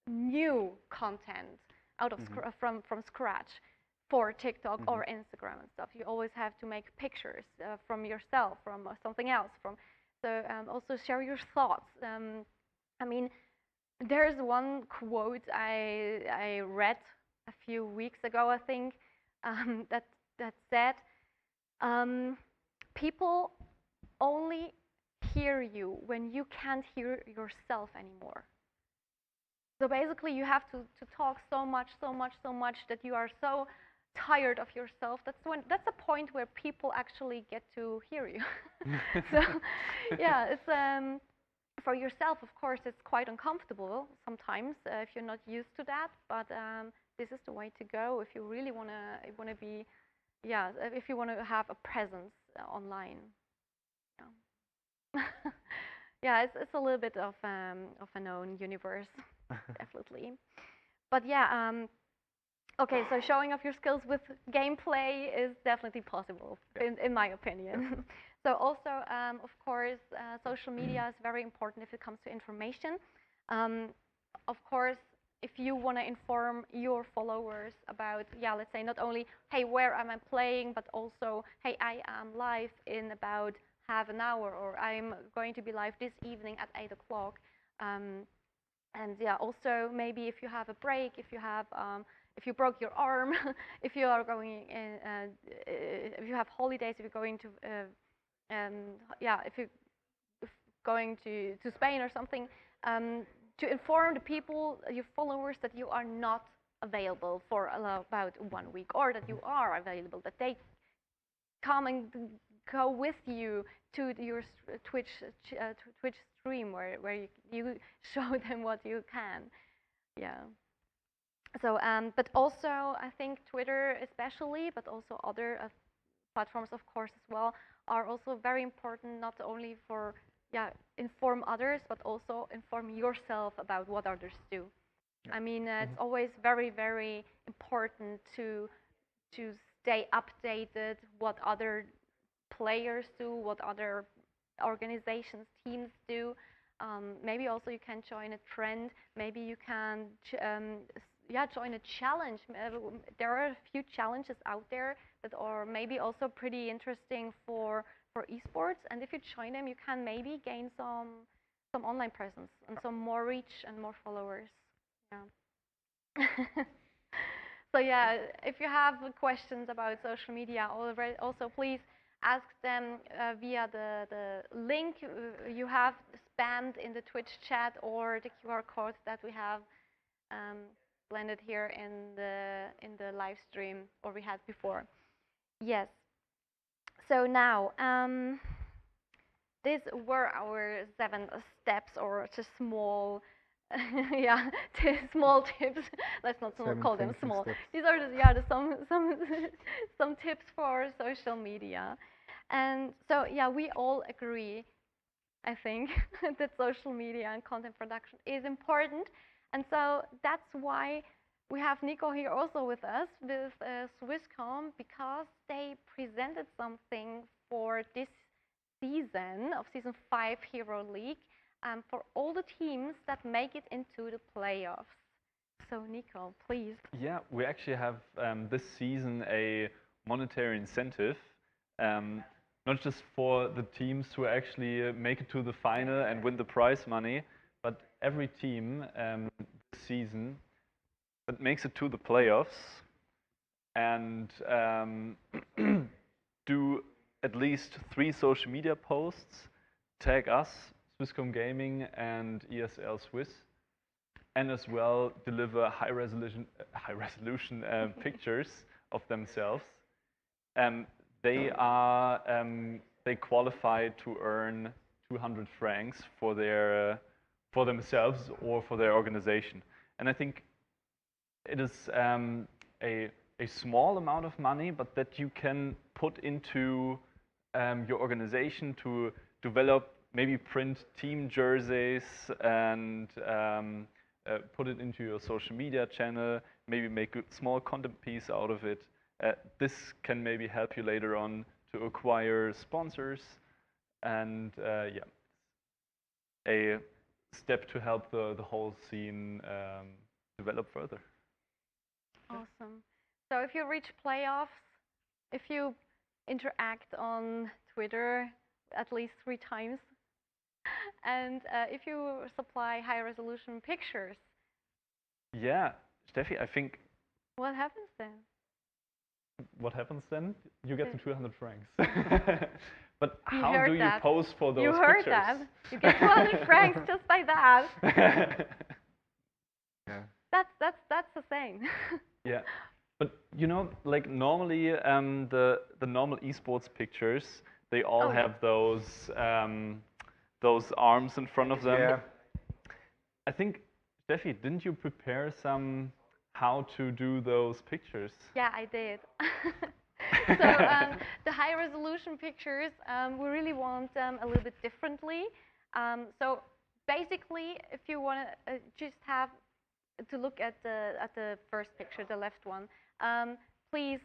new content out of from scratch for TikTok or Instagram and stuff. You always have to make pictures from yourself, from something else. So also share your thoughts. I mean, there's one quote I read a few weeks ago, I think, that said, people only hear you when you can't hear yourself anymore. So basically, you have to talk so much that you are so tired of yourself. That's a point where people actually get to hear you. So yeah, it's for yourself, of course, it's quite uncomfortable sometimes if you're not used to that. But this is the way to go if you really wanna be, yeah, if you wanna have a presence online. Yeah. Yeah, it's a little bit of a known universe, definitely. But yeah, okay, so showing off your skills with gameplay is definitely possible, in my opinion. So also, of course, social media is very important if it comes to information. Of course, if you want to inform your followers about, yeah, let's say not only, hey, where am I playing, but also, hey, I am live in about half an hour, or I'm going to be live this evening at 8 o'clock. And yeah, also maybe if you have a break, if you broke your arm, if you are going in, if you have holidays, if you're going to, yeah, if you're going to Spain or something, to inform the people, your followers, that you are not available for about 1 week, or that you are available, that they come and go with you to your Twitch stream where you show them what you can. Yeah. So, but also I think Twitter especially, but also other platforms, of course, as well, are also very important, not only for, yeah, inform others, but also inform yourself about what others do. I mean, it's always very, very important to stay updated what other players do, what other organizations, teams do. Maybe also you can join a trend. Maybe you can join a challenge. There are a few challenges out there that are maybe also pretty interesting for esports, and if you join them, you can maybe gain some online presence and some more reach and more followers. Yeah. So yeah, if you have questions about social media, also please ask them via the link you have spammed in the Twitch chat, or the QR code that we have blended here in the live stream, or we had before. Yes. So now, these were our 7 steps, or just small, yeah, small tips. Let's not call them small. Steps. These are some tips for social media. And so yeah, we all agree, I think, that social media and content production is important. And so that's why we have Nico here also with us, with Swisscom, because they presented something for this season of Season 5 Hero League for all the teams that make it into the playoffs. So Nico, please. Yeah, we actually have this season a monetary incentive, not just for the teams who actually make it to the final and win the prize money, but every team this season that makes it to the playoffs and do at least 3 social media posts, tag us, Swisscom Gaming and ESL Swiss, and as well deliver high resolution pictures of themselves. They qualify to earn 200 francs for themselves or for their organization. And I think it is a small amount of money, but that you can put into your organization to develop, maybe print team jerseys and put it into your social media channel, maybe make a small content piece out of it. This can maybe help you later on to acquire sponsors, and yeah, a step to help the whole scene develop further. Awesome. So if you reach playoffs, if you interact on Twitter at least 3 times, And if you supply high-resolution pictures, Yeah, Steffi, I think what happens then? what happens then? You get the 200 francs. But You how heard do you that. pose for those You heard pictures? that. You get 200 francs just by that. Yeah. That's the thing. Yeah, but you know, like normally the normal esports pictures, they all Oh, yeah. have those arms in front of them. Yeah. I think, Steffi, didn't you prepare some how to do those pictures? Yeah, I did. So the high resolution pictures, we really want them a little bit differently. So basically, if you want to just have to look at the first picture, the left one, please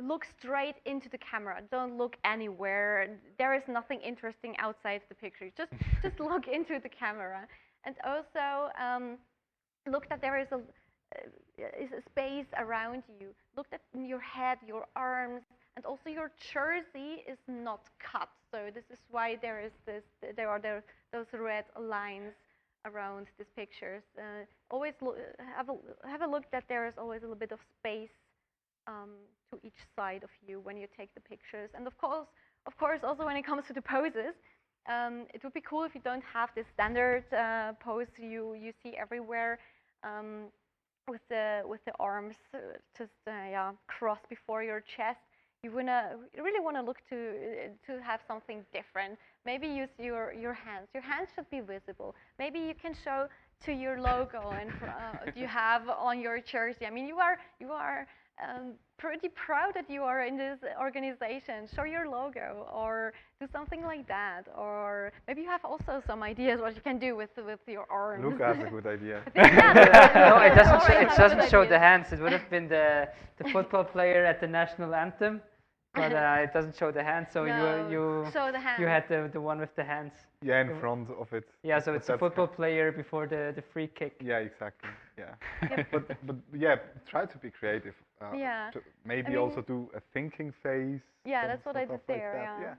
look straight into the camera. Don't look anywhere. There is nothing interesting outside the picture. Just look into the camera, and also look that there is a space around you. Look at your head, your arms, and also your jersey is not cut. So this is why there are those red lines around these pictures. Always have a look that there is always a little bit of space to each side of you when you take the pictures. And of course, also when it comes to the poses, it would be cool if you don't have this standard pose you see everywhere. With the arms just crossed before your chest. You really wanna look to have something different. Maybe use your hands. Your hands should be visible. Maybe you can show to your logo and you have on your jersey. I mean, you are pretty proud that you are in this organization. Show your logo or do something like that. Or maybe you have also some ideas what you can do with your arms. Luca has a good idea. No, it doesn't show the hands. It would have been the football player at the national anthem, but it doesn't show the hands. So No, you show the hands. you had the one with the hands. Yeah, in front of it. Yeah, so But it's a that's football player before the free kick. Yeah, exactly. Yeah. but yeah, try to be creative. Yeah. Maybe I mean, also do a thinking phase. Yeah, some that's what I stuff did like there. that. Yeah.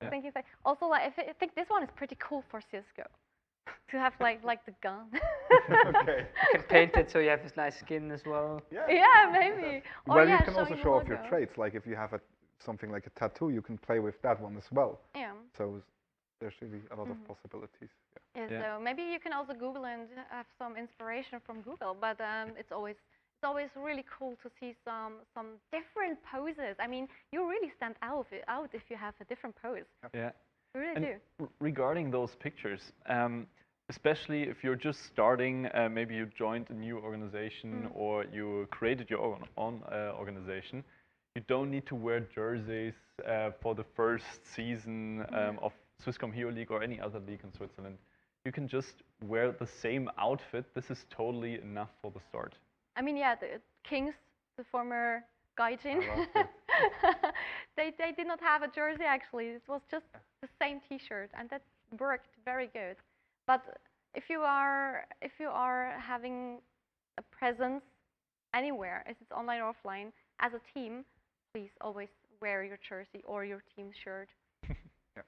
Yeah. Thinking phase. Also, like, I think this one is pretty cool for Cisco. To have like the gun. Okay. You can paint it so you have this nice skin as well. Yeah, maybe. Or Well, yeah, you can also showing show the off your logo. traits. Like if you have something like a tattoo, you can play with that one as well. Yeah. So there's really a lot of possibilities. Yeah, Yeah. so maybe you can also Google and have some inspiration from Google, but it's always really cool to see some different poses. I mean, you really stand out if you have a different pose. Yeah. You really And do. regarding those pictures, especially if you're just starting, maybe you joined a new organization or you created your own organization, you don't need to wear jerseys for the first season of Swisscom Hero League or any other league in Switzerland. You can just wear the same outfit. This is totally enough for the start. I mean, yeah, the Kings, the former Gaijin, they did not have a jersey actually. It was just the same T-shirt, and that worked very good. But if you are having a presence anywhere, if it's online or offline, as a team, please always wear your jersey or your team shirt. Yeah.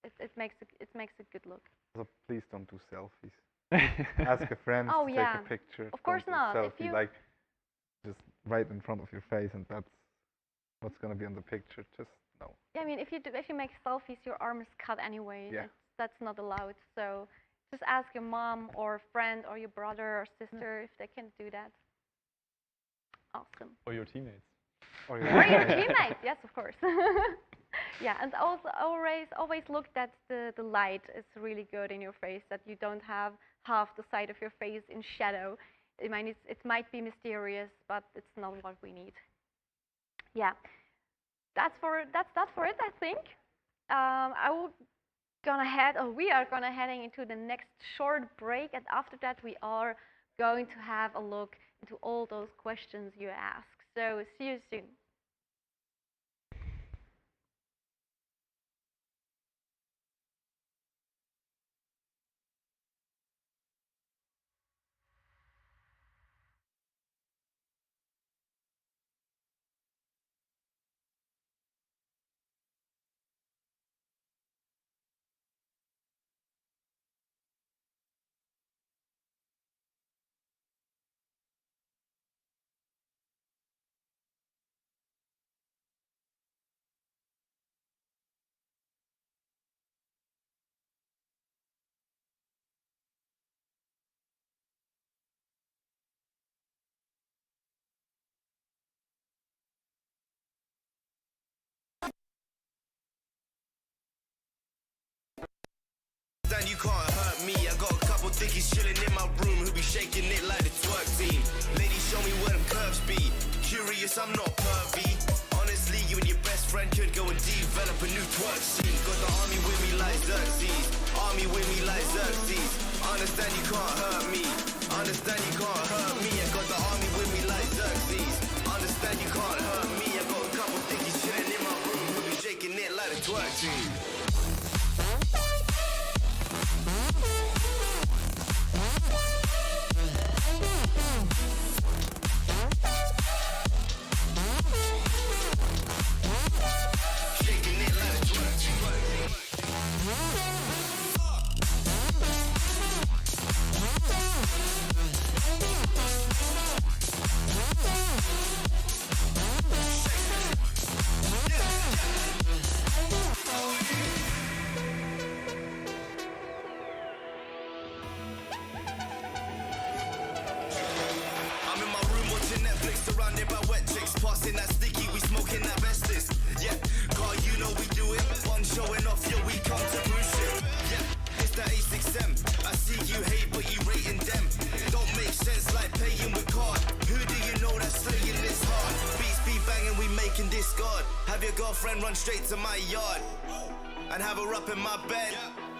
It makes a good look. So please don't do selfies. Ask a friend Oh, to yeah. take a picture. Of course Don't do not. a If selfie, you- like just right in front of your face, and that's what's gonna be on the picture. Just no. Yeah, I mean, if you make selfies, your arm is cut anyway. Yeah. That's not allowed. So just ask your mom or friend or your brother or sister if they can do that. Awesome. Or your teammates. Or Or your teammates, yes, of course. Yeah, and also always look that the light is really good in your face, that you don't have half the side of your face in shadow. I mean, it might be mysterious, but it's not what we need. Yeah, that's that for it, I think. We are gonna heading into the next short break, and after that we are going to have a look into all those questions you ask. So see you soon. Understand you can't hurt me. I got a couple thickies chilling in my room who be shaking it like the twerk team. Ladies, show me where them curves be. Curious, I'm not pervy. Honestly, you and your best friend could go and develop a new twerk scene. Got the army with me like Xerxes. Army with me like Xerxes. Understand you can't hurt me. Understand you can't hurt me. I got the army with me like Xerxes. Understand you can't hurt me. I got a couple thickies chilling in my room who be shaking it like the twerk team. Run straight to my yard and have her up in my bed.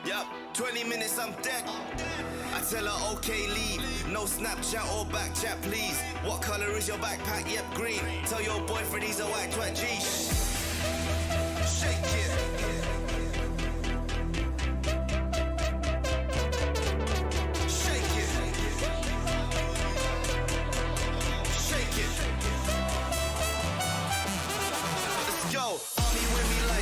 Yep, 20 minutes I'm dead. I tell her okay, leave. No Snapchat or back chat, please. What color is your backpack? Yep, green. Tell your boyfriend he's a white twat. G. Shake it. Shake it. Shake it. Let's go.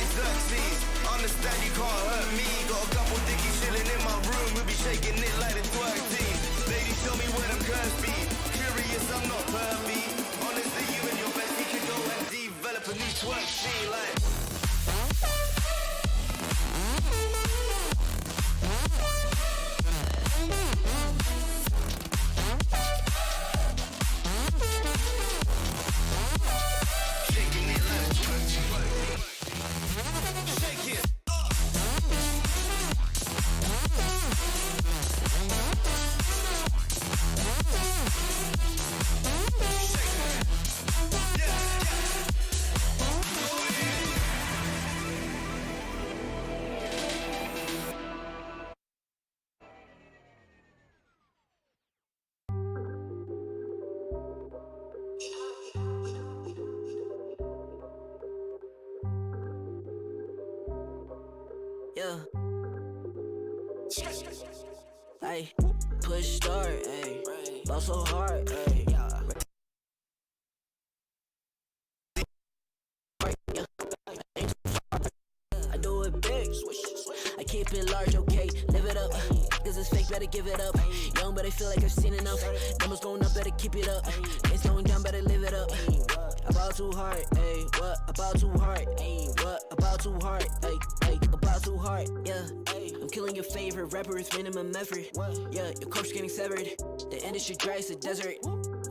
Xerxes. Understand you can't hurt me. Got a couple dickies chilling in my room. We'll be shaking it like the twerk team. Ladies, show me where them curves be. Curious, I'm not pervy. Honestly, you and your bestie could go and develop a new twerk scene like. Yeah. Ay, push start, ay. Ball so hard, ay. I do it big. I keep it large, okay. Live it up. Cause it's fake, better give it up. Young, but I feel like I've seen enough. Numbers going up, better keep it up. Ain't slowing down, better live it up. About too hard, ayy. What? About too hard, ayy. What? About too hard, ayy. About too hard, yeah. I'm killing your favorite rapper with minimum effort. Yeah, your corpse getting severed. The industry dry as a desert.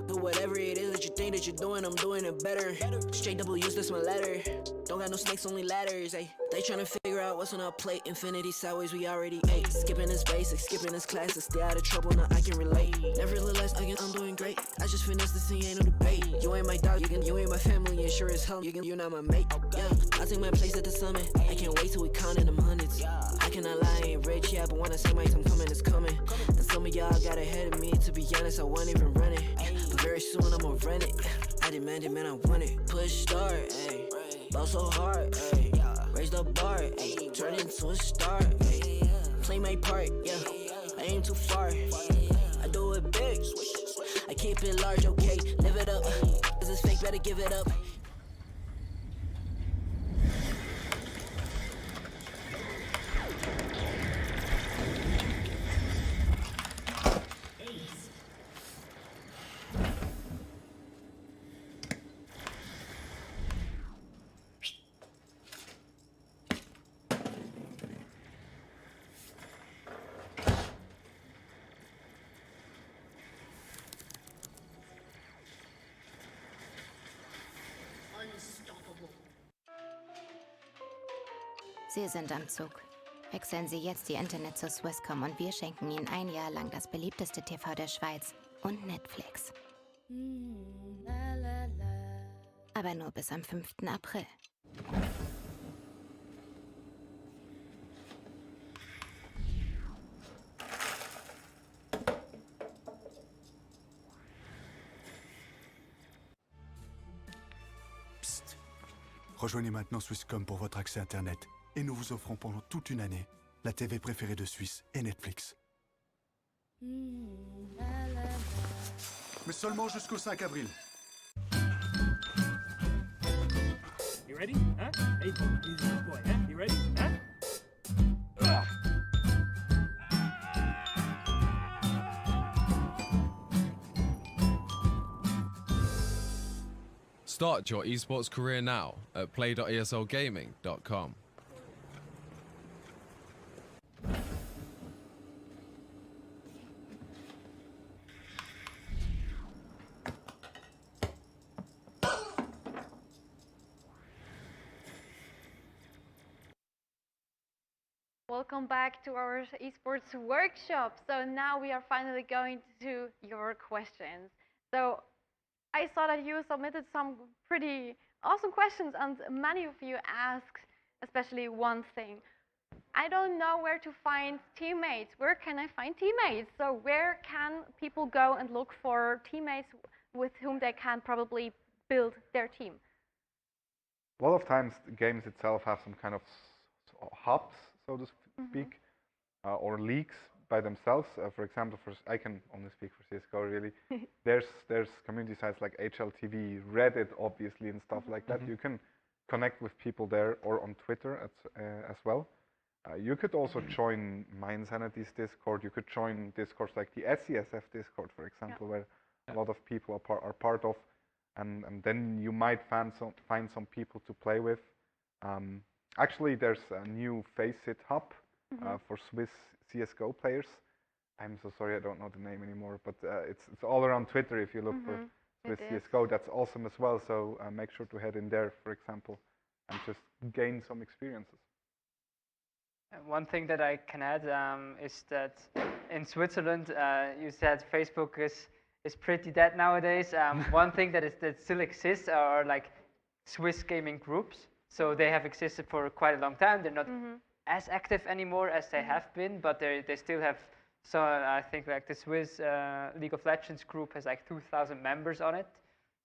Do whatever it is that you think that you're doing, I'm doing it better. Straight double use, that's my letter. Don't got no snakes, only ladders, ayy. They tryna figure out what's on our plate. Infinity sideways, we already ate. Skipping this basic, skipping this classic. Stay out of trouble, now I can relate. Nevertheless, again, I'm doing great. I just finished this thing, ain't no debate. You ain't my dog, you ain't my family, and sure as hell, you're not my mate. Yeah, I take my place at the summit. I can't wait till we countin' them hundreds. I cannot lie, I ain't rich, yeah, but when I say my time coming, it's coming. And some of y'all got ahead of me, to be honest, I wasn't even running. But very soon I'ma run it. I demand it, man, I want it. Push start, ayy. Ball so hard, ayy. Raise the bar, ayy. Turn into a star, ayy. Play my part, yeah. I aim too far. I do it big. I keep it large, okay. Live it up. Cause it's fake, better give it up. Sie sind am Zug. Wechseln Sie jetzt Ihr Internet zur Swisscom und wir schenken Ihnen ein Jahr lang das beliebteste TV der Schweiz und Netflix. Aber nur bis am 5. April. Psst. Rejoignez maintenant Swisscom pour votre accès Internet et nous vous offrons pendant toute une année la TV préférée de Suisse et Netflix. Mais seulement jusqu'au 5 avril. You ready? Huh? Hey, he's a good boy, huh? You ready? Huh? Start your esports career now at play.eslgaming.com. Welcome back to our esports workshop. So now we are finally going to your questions. So I saw that you submitted some pretty awesome questions, and many of you asked especially one thing. I don't know where to find teammates. Where can I find teammates? So where can people go and look for teammates with whom they can probably build their team? A lot of times the games itself have some kind of hubs, so to speak, or leagues by themselves. For example, I can only speak for CSGO really. There's community sites like HLTV, Reddit, obviously, and stuff like that. You can connect with people there, or on Twitter as well. You could also join My Insanity's Discord. You could join Discords like the SESF Discord, for example, where a lot of people are part of, and then you might find some people to play with. Actually, there's a new Faceit hub for Swiss CSGO players. I'm so sorry, I don't know the name anymore, but it's all around Twitter if you look for Swiss CSGO. That's awesome as well, so make sure to head in there, for example, and just gain some experiences. One thing that I can add is that in Switzerland, you said Facebook is pretty dead nowadays. One thing that still exists are like Swiss gaming groups. So they have existed for quite a long time. They're not as active anymore as they have been, but they still have. So I think like the Swiss League of Legends group has like 2,000 members on it.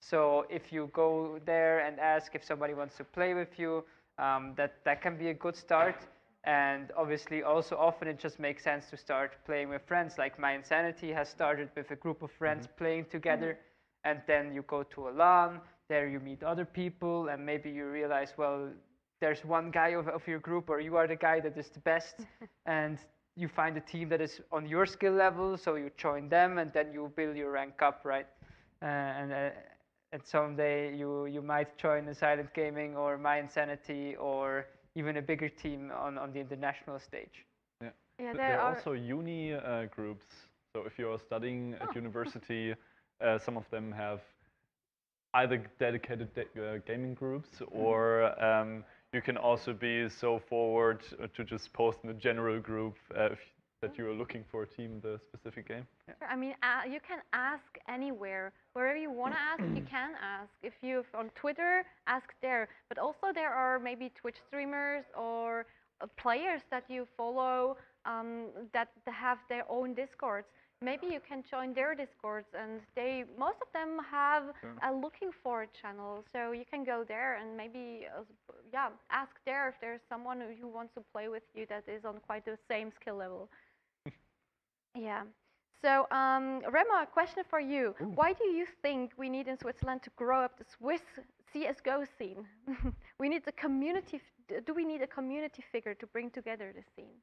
So if you go there and ask if somebody wants to play with you, that can be a good start. And obviously also often it just makes sense to start playing with friends. Like My Insanity has started with a group of friends playing together, and then you go to a LAN. There you meet other people, and maybe you realize, well, there's one guy of your group, or you are the guy that is the best, and you find a team that is on your skill level, so you join them, and then you build your rank up, right? And someday you might join a Silent Gaming or My Insanity or even a bigger team on the international stage. Yeah, there are also uni groups. So if you're studying at university, some of them have either dedicated gaming groups, or you can also be so forward to just post in a general group that you are looking for a team in the specific game. Sure. I mean, you can ask anywhere. Wherever you want to ask, you can ask. If you're on Twitter, ask there. But also there are maybe Twitch streamers or players that you follow that have their own Discords. Maybe you can join their Discords, and most of them have a looking for channel, so you can go there and maybe ask there if there's someone who wants to play with you that is on quite the same skill level. Yeah. So Remo, a question for you. Why do you think we need in Switzerland to grow up the Swiss CSGO scene? We need a community. Do we need a community figure to bring together the scene?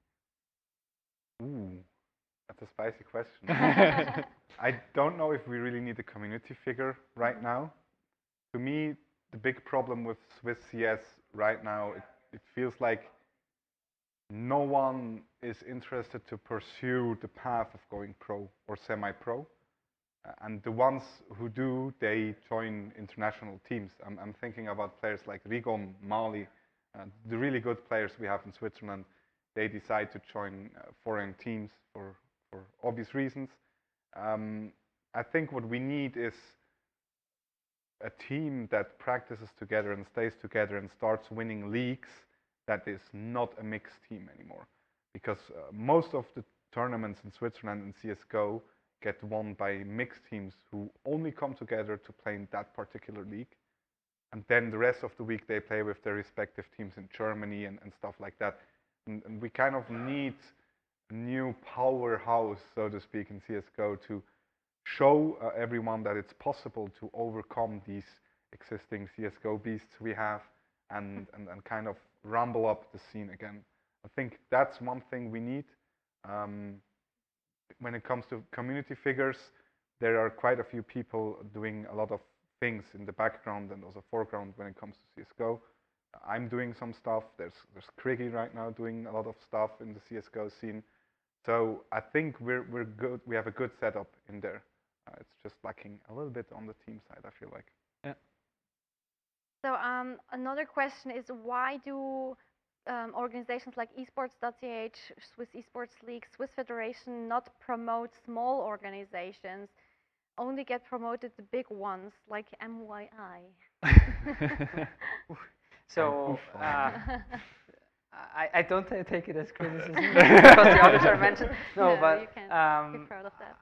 Ooh. That's a spicy question. I don't know if we really need a community figure right now. To me, the big problem with Swiss CS right now, it feels like no one is interested to pursue the path of going pro or semi-pro. And the ones who do, they join international teams. I'm thinking about players like Rigon, Mali, the really good players we have in Switzerland. they decide to join foreign teams for obvious reasons. I think what we need is a team that practices together and stays together and starts winning leagues that is not a mixed team anymore. Because most of the tournaments in Switzerland in CSGO get won by mixed teams who only come together to play in that particular league. And then the rest of the week they play with their respective teams in Germany and stuff like that. And we kind of need a new powerhouse, so to speak, in CSGO to show everyone that it's possible to overcome these existing CSGO beasts we have and kind of rumble up the scene again. I think that's one thing we need. When it comes to community figures, there are quite a few people doing a lot of things in the background and also foreground when it comes to CSGO. I'm doing some stuff. There's Kriggy right now doing a lot of stuff in the CSGO scene. So I think we're good. We have a good setup in there. It's just lacking a little bit on the team side, I feel like. Yeah. So another question is, why do organizations like Esports.ch, Swiss Esports League, Swiss Federation not promote small organizations, only get promoted the big ones like MYI? So I don't take it as criticism because the others are mentioned. No, but you can be proud of that.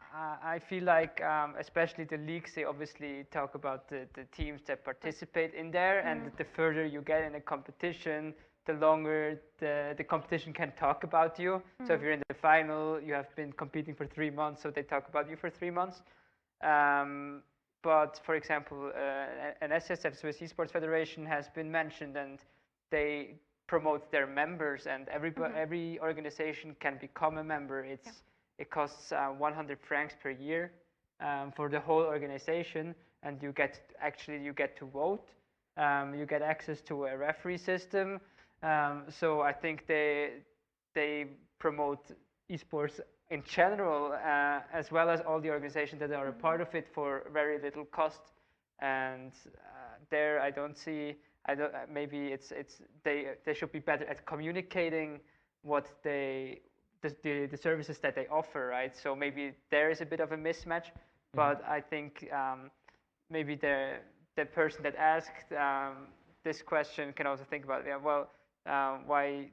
I feel like, especially the leagues, they obviously talk about the teams that participate in there, and the further you get in a competition, the longer the competition can talk about you. So if you're in the final, you have been competing for 3 months, so they talk about you for 3 months. But for example, an SSF, Swiss Esports Federation, has been mentioned, and they promote their members, and every organization can become a member. It costs 100 francs per year for the whole organization, and you get to vote. You get access to a referee system. So I think they promote esports in general, as well as all the organizations that are a part of it, for very little cost. And there I don't see. Maybe they should be better at communicating what the services that they offer, right? So maybe there is a bit of a mismatch, but I think maybe the person that asked this question can also think about, why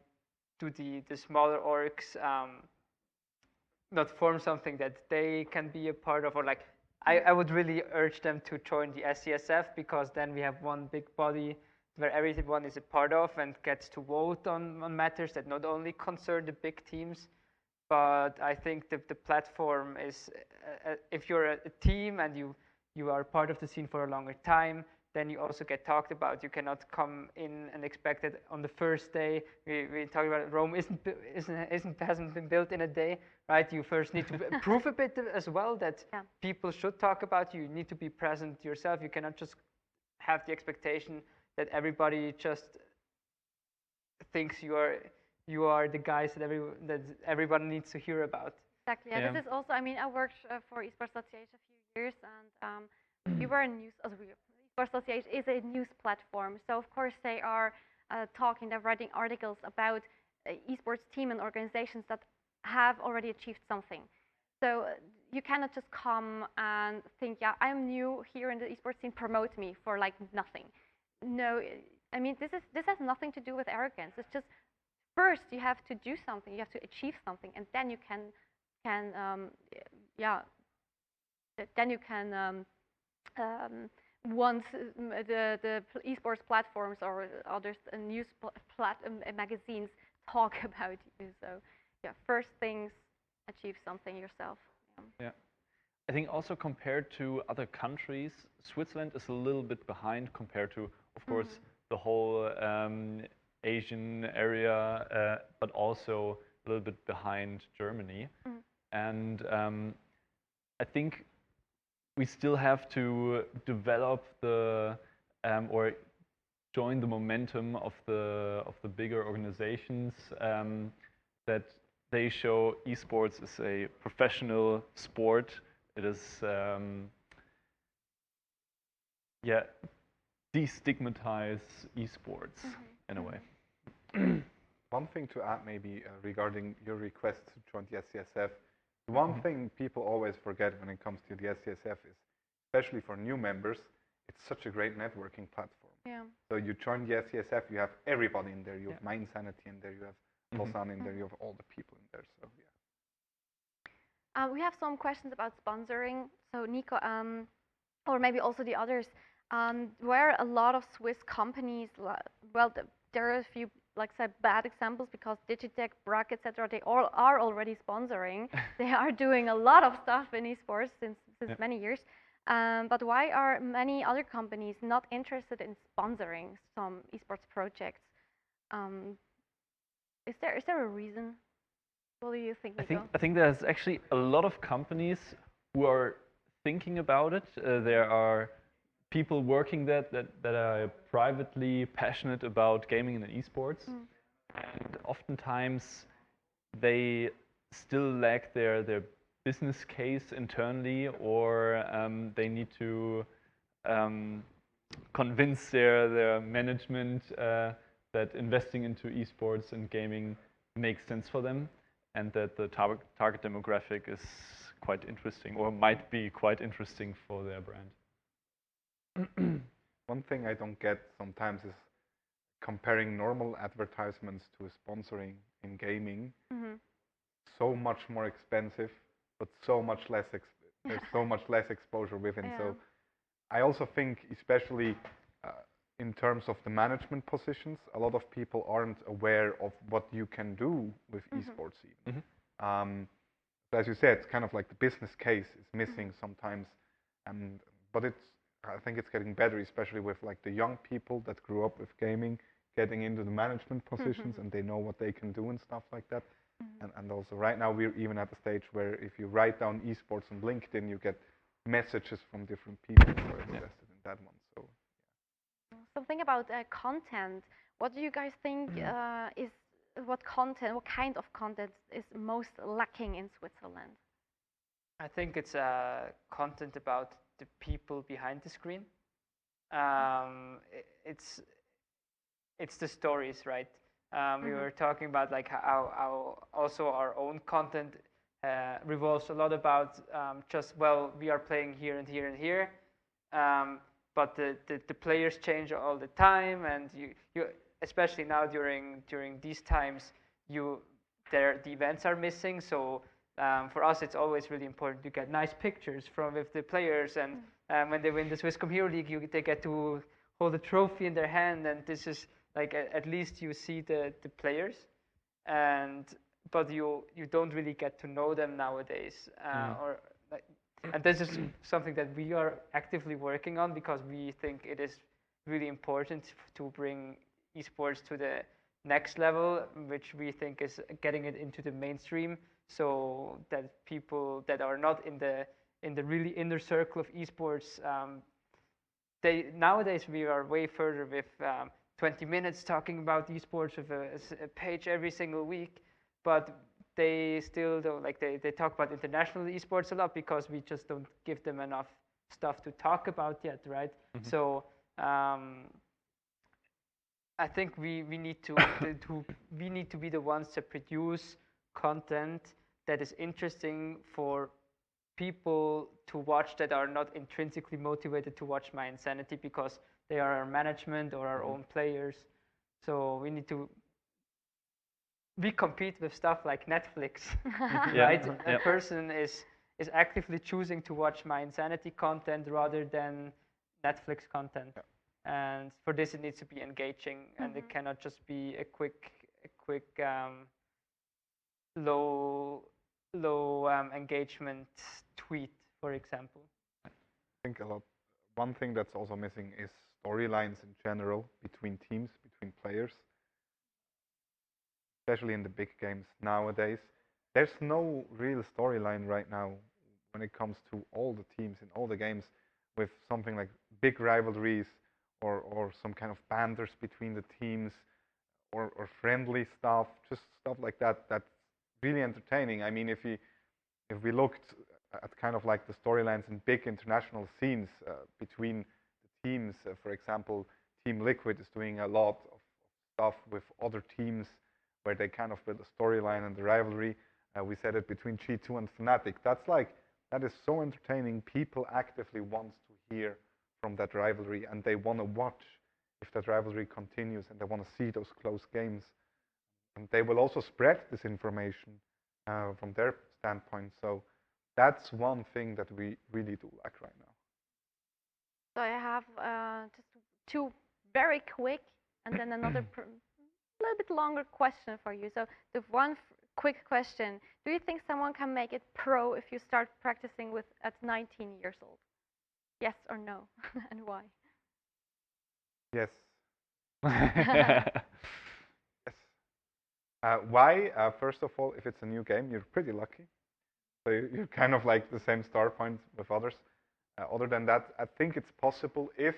do the smaller orgs not form something that they can be a part of, or like I would really urge them to join the SCSF, because then we have one big body where everyone is a part of and gets to vote on matters that not only concern the big teams. But I think the platform is, if you're a team and you are part of the scene for a longer time, then you also get talked about. You cannot come in and expect that on the first day. We talk about Rome hasn't been built in a day, right? You first need to prove a bit as well that people should talk about you. You need to be present yourself. You cannot just have the expectation that everybody just thinks you are the guys that everyone needs to hear about. Exactly. Yeah. This is also. I mean, I worked for Esports Association a few years, and we were a news. Esports Association is a news platform, so of course they are they're writing articles about esports team and organizations that have already achieved something. So you cannot just come and think, yeah, I'm new here in the esports scene, promote me for like nothing. No, I mean this has nothing to do with arrogance. It's just first you have to do something, you have to achieve something, and then you can once the esports platforms or others, news magazines talk about you. So yeah, first things, achieve something yourself. Yeah. I think also compared to other countries, Switzerland is a little bit behind compared to, of course, the whole Asian area, but also a little bit behind Germany. And I think we still have to develop or join the momentum of the bigger organizations, that they show esports as a professional sport. It is destigmatize esports in a way. one thing to add maybe regarding your request to join the SCSF. The one thing people always forget when it comes to the SCSF is, especially for new members, it's such a great networking platform. Yeah. So you join the SCSF, you have everybody in there. You have My Insanity in there, you have Lausanne in there, you have all the people in there. So yeah. We have some questions about sponsoring. So Nico, or maybe also the others, where a lot of Swiss companies, well, there are a few, like say, bad examples because Digitech, Brack, etc. They all are already sponsoring. They are doing a lot of stuff in esports since many years. But why are many other companies not interested in sponsoring some esports projects? Is there a reason? What do you think, Nico? I think there's actually a lot of companies who are thinking about it. There are people working that are privately passionate about gaming and esports, and oftentimes they still lack their business case internally, or they need to convince their management that investing into esports and gaming makes sense for them, and that the target demographic is quite interesting, or might be quite interesting for their brand. One thing I don't get sometimes is comparing normal advertisements to sponsoring in gaming. So much more expensive, but so much less. There's so much less exposure within. Yeah. So I also think, especially in terms of the management positions, a lot of people aren't aware of what you can do with esports even. So as you said, it's kind of like the business case is missing sometimes, but I think it's getting better, especially with like the young people that grew up with gaming, getting into the management positions, and they know what they can do and stuff like that. And also right now we're even at the stage where if you write down esports on LinkedIn, you get messages from different people who are interested in that one. So Something about content. What do you guys think what kind of content is most lacking in Switzerland? I think it's content about the people behind the screen. It's the stories, right? We were talking about like how also our own content revolves a lot about just, well, we are playing here and here and here, but the players change all the time, and you especially now during these times, the events are missing. So for us, it's always really important to get nice pictures with the players, and when they win the Swisscom Hero League, they get to hold a trophy in their hand, and this is like at least you see the players, but you don't really get to know them nowadays, and this is something that we are actively working on, because we think it is really important to bring esports to the next level, which we think is getting it into the mainstream, so that people that are not in the really inner circle of esports, nowadays we are way further with 20 minutes talking about esports with a page every single week, but they still don't, like they talk about international esports a lot because we just don't give them enough stuff to talk about yet, right? So I think we need to we need to be the ones that produce content that is interesting for people to watch, that are not intrinsically motivated to watch My Insanity because they are our management or our own players. So we compete with stuff like Netflix, right? A person is actively choosing to watch My Insanity content rather than Netflix content. And for this, it needs to be engaging, and it cannot just be a quick low engagement tweet, for example. I think one thing that's also missing is storylines in general between teams, between players, especially in the big games nowadays. There's no real storyline right now when it comes to all the teams in all the games, with something like big rivalries or some kind of banters between the teams, or friendly stuff, just stuff like that. That's really entertaining. I mean, if we looked at kind of like the storylines in big international scenes between the teams, for example, Team Liquid is doing a lot of stuff with other teams where they kind of build a storyline and the rivalry. We said it between G2 and Fnatic. That is so entertaining. People actively want to hear from that rivalry, and they want to watch if that rivalry continues, and they want to see those close games. And they will also spread this information from their standpoint. So that's one thing that we really do like right now. So I have just two very quick and then another little bit longer question for you. So the one quick question: do you think someone can make it pro if you start practicing at 19 years old? Yes or no, and why? Yes. Yes. Why? First of all, if it's a new game, you're pretty lucky. So you're kind of like the same start point with others. Other than that, I think it's possible if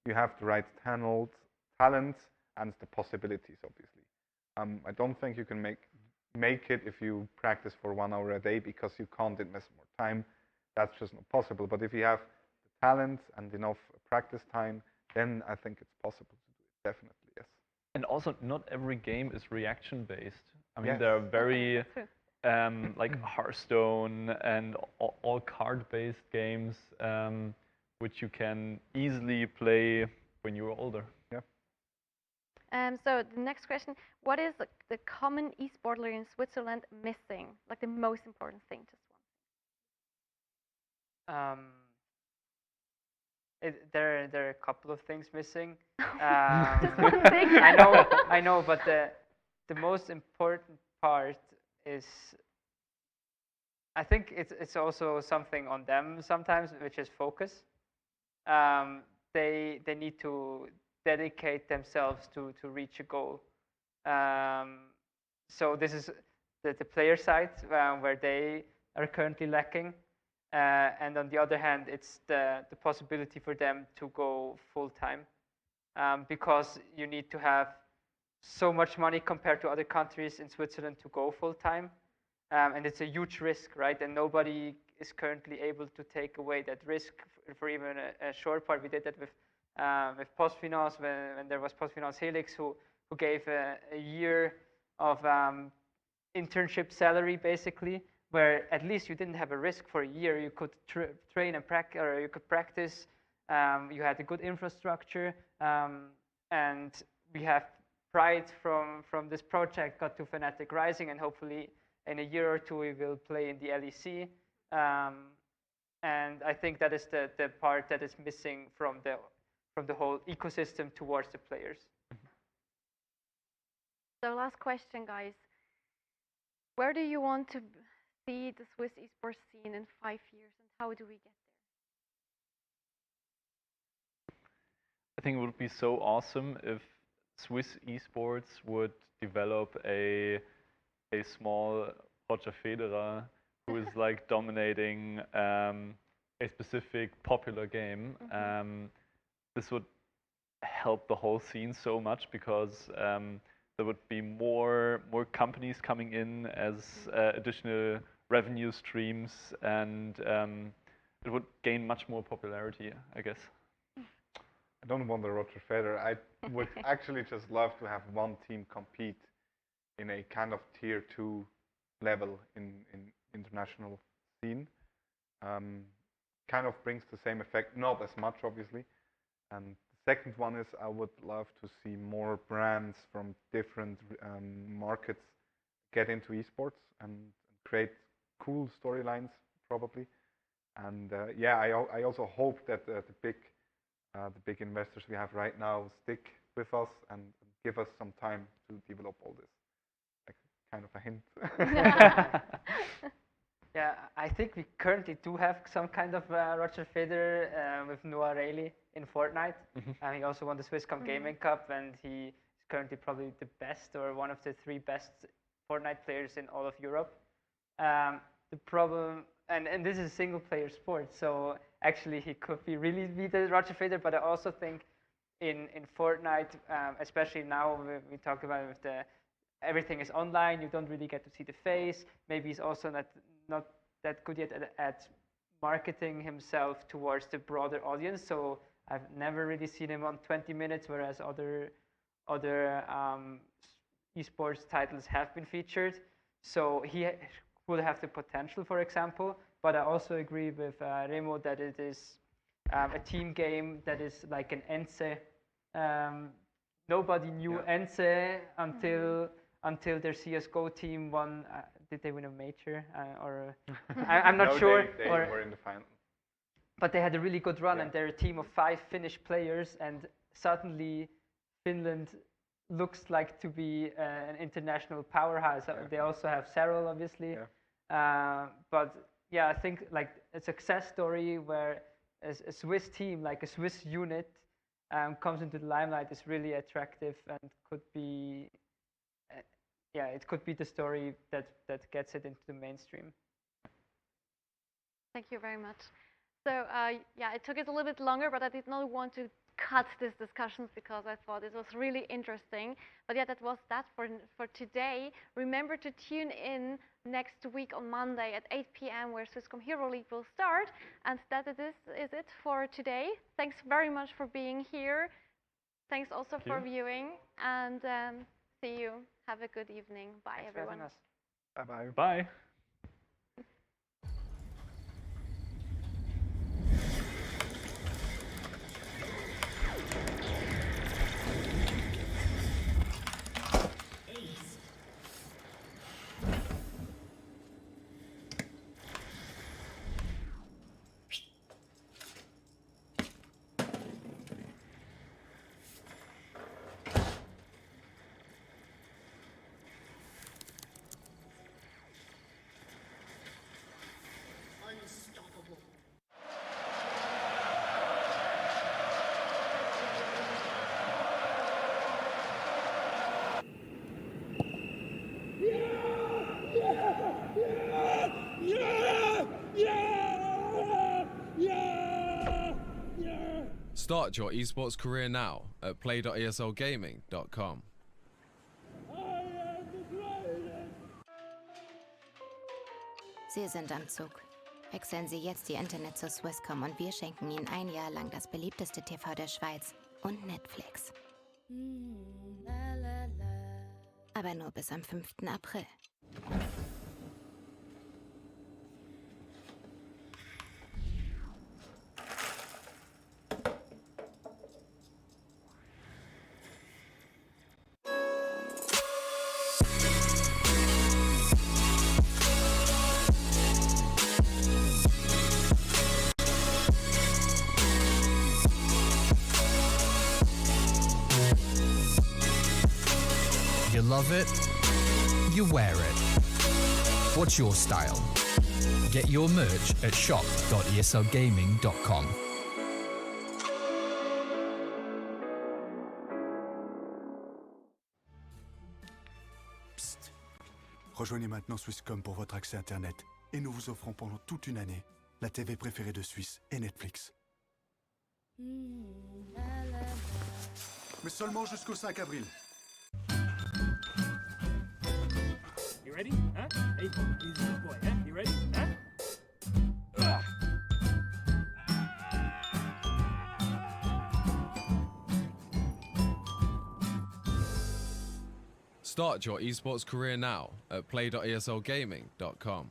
you have the right talent and the possibilities, obviously. I don't think you can make it if you practice for 1 hour a day, because you can't invest more time. That's just not possible. But if you have the talent and enough practice time, then I think it's possible to do it, definitely, yes. And also, not every game is reaction-based. I mean, Yes. there are very, like Hearthstone and all card-based games, which you can easily play when you're older. Yeah. So the next question: what is the common esportler in Switzerland missing? Like the most important thing, just one. There are a couple of things missing. Just one thing. I know, but the most important part is, I think it's also something on them sometimes, which is focus. They need to dedicate themselves to reach a goal. So this is the player side where they are currently lacking. And on the other hand, it's the possibility for them to go full-time, because you need to have so much money compared to other countries in Switzerland to go full-time. And it's a huge risk, right? And nobody is currently able to take away that risk for even a short part. We did that with Postfinance, when there was Postfinance Helix, who gave a year of internship salary, basically, where at least you didn't have a risk for a year. You could train and practice, or you could practice. You had a good infrastructure, and we have pride from this project got to Fnatic Rising, and hopefully in a year or two we will play in the LEC. And I think that is the part that is missing from the whole ecosystem towards the players. So last question, guys: where do you want to see the Swiss esports scene in 5 years, and how do we get there? I think it would be so awesome if Swiss esports would develop a small Roger Federer who is like dominating a specific popular game. This would help the whole scene so much, because there would be more companies coming in as additional revenue streams, and it would gain much more popularity, I guess. I don't want the Roger Federer. I would actually just love to have one team compete in a kind of tier 2 level in international scene. Kind of brings the same effect, not as much obviously. And the second one is, I would love to see more brands from different markets get into esports and create cool storylines, probably. And yeah, I also hope that the big investors we have right now stick with us and give us some time to develop all this. Like, kind of a hint. Yeah, I think we currently do have some kind of Roger Federer with Noah Rayleigh in Fortnite. He also won the Swisscom Gaming Cup, and he is currently probably the best, or one of the 3 best Fortnite players in all of Europe. The problem, and this is a single player sport, so actually he could really be the Roger Federer, but I also think in Fortnite, especially now we talk about with everything is online, you don't really get to see the face. Maybe he's also not that good yet at marketing himself towards the broader audience, so I've never really seen him on 20 minutes, whereas other esports titles have been featured. So he would have the potential, for example. But I also agree with Remo that it is a team game that is like an ENCE. Nobody knew ENCE until their CS:GO team won. Did they win a major? I'm not sure. They were in the final. But they had a really good run, and they're a team of 5 Finnish players, and suddenly Finland looks like to be an international powerhouse. They also have Serral, obviously. But yeah, I think like a success story where a Swiss team, like a Swiss unit, comes into the limelight is really attractive and could be, it could be the story that gets it into the mainstream. Thank you very much. So it took us a little bit longer, but I did not want to cut these discussions because I thought it was really interesting. But yeah, that was that for today. Remember to tune in next week on Monday at 8 p.m. where Swisscom Hero League will start. And that is it for today. Thanks very much for being here. Thanks also for viewing. And see you. Have a good evening. Bye, everyone. Bye-bye. Bye. Start your esports career now at play.eslgaming.com. Sie sind am Zug. Wechseln Sie jetzt die Internet zu Swisscom und wir schenken Ihnen ein Jahr lang das beliebteste TV der Schweiz und Netflix. Aber nur bis am 5. April. You love it, you wear it. What's your style? Get your merch at shop.eslgaming.com. Psst. Rejoignez maintenant Swisscom pour votre accès Internet et nous vous offrons pendant toute une année la TV préférée de Suisse et Netflix. Mais seulement jusqu'au 5 avril. You ready? Huh? Hey, he's a good boy, huh? You ready? Huh? Start your esports career now at play.eslgaming.com.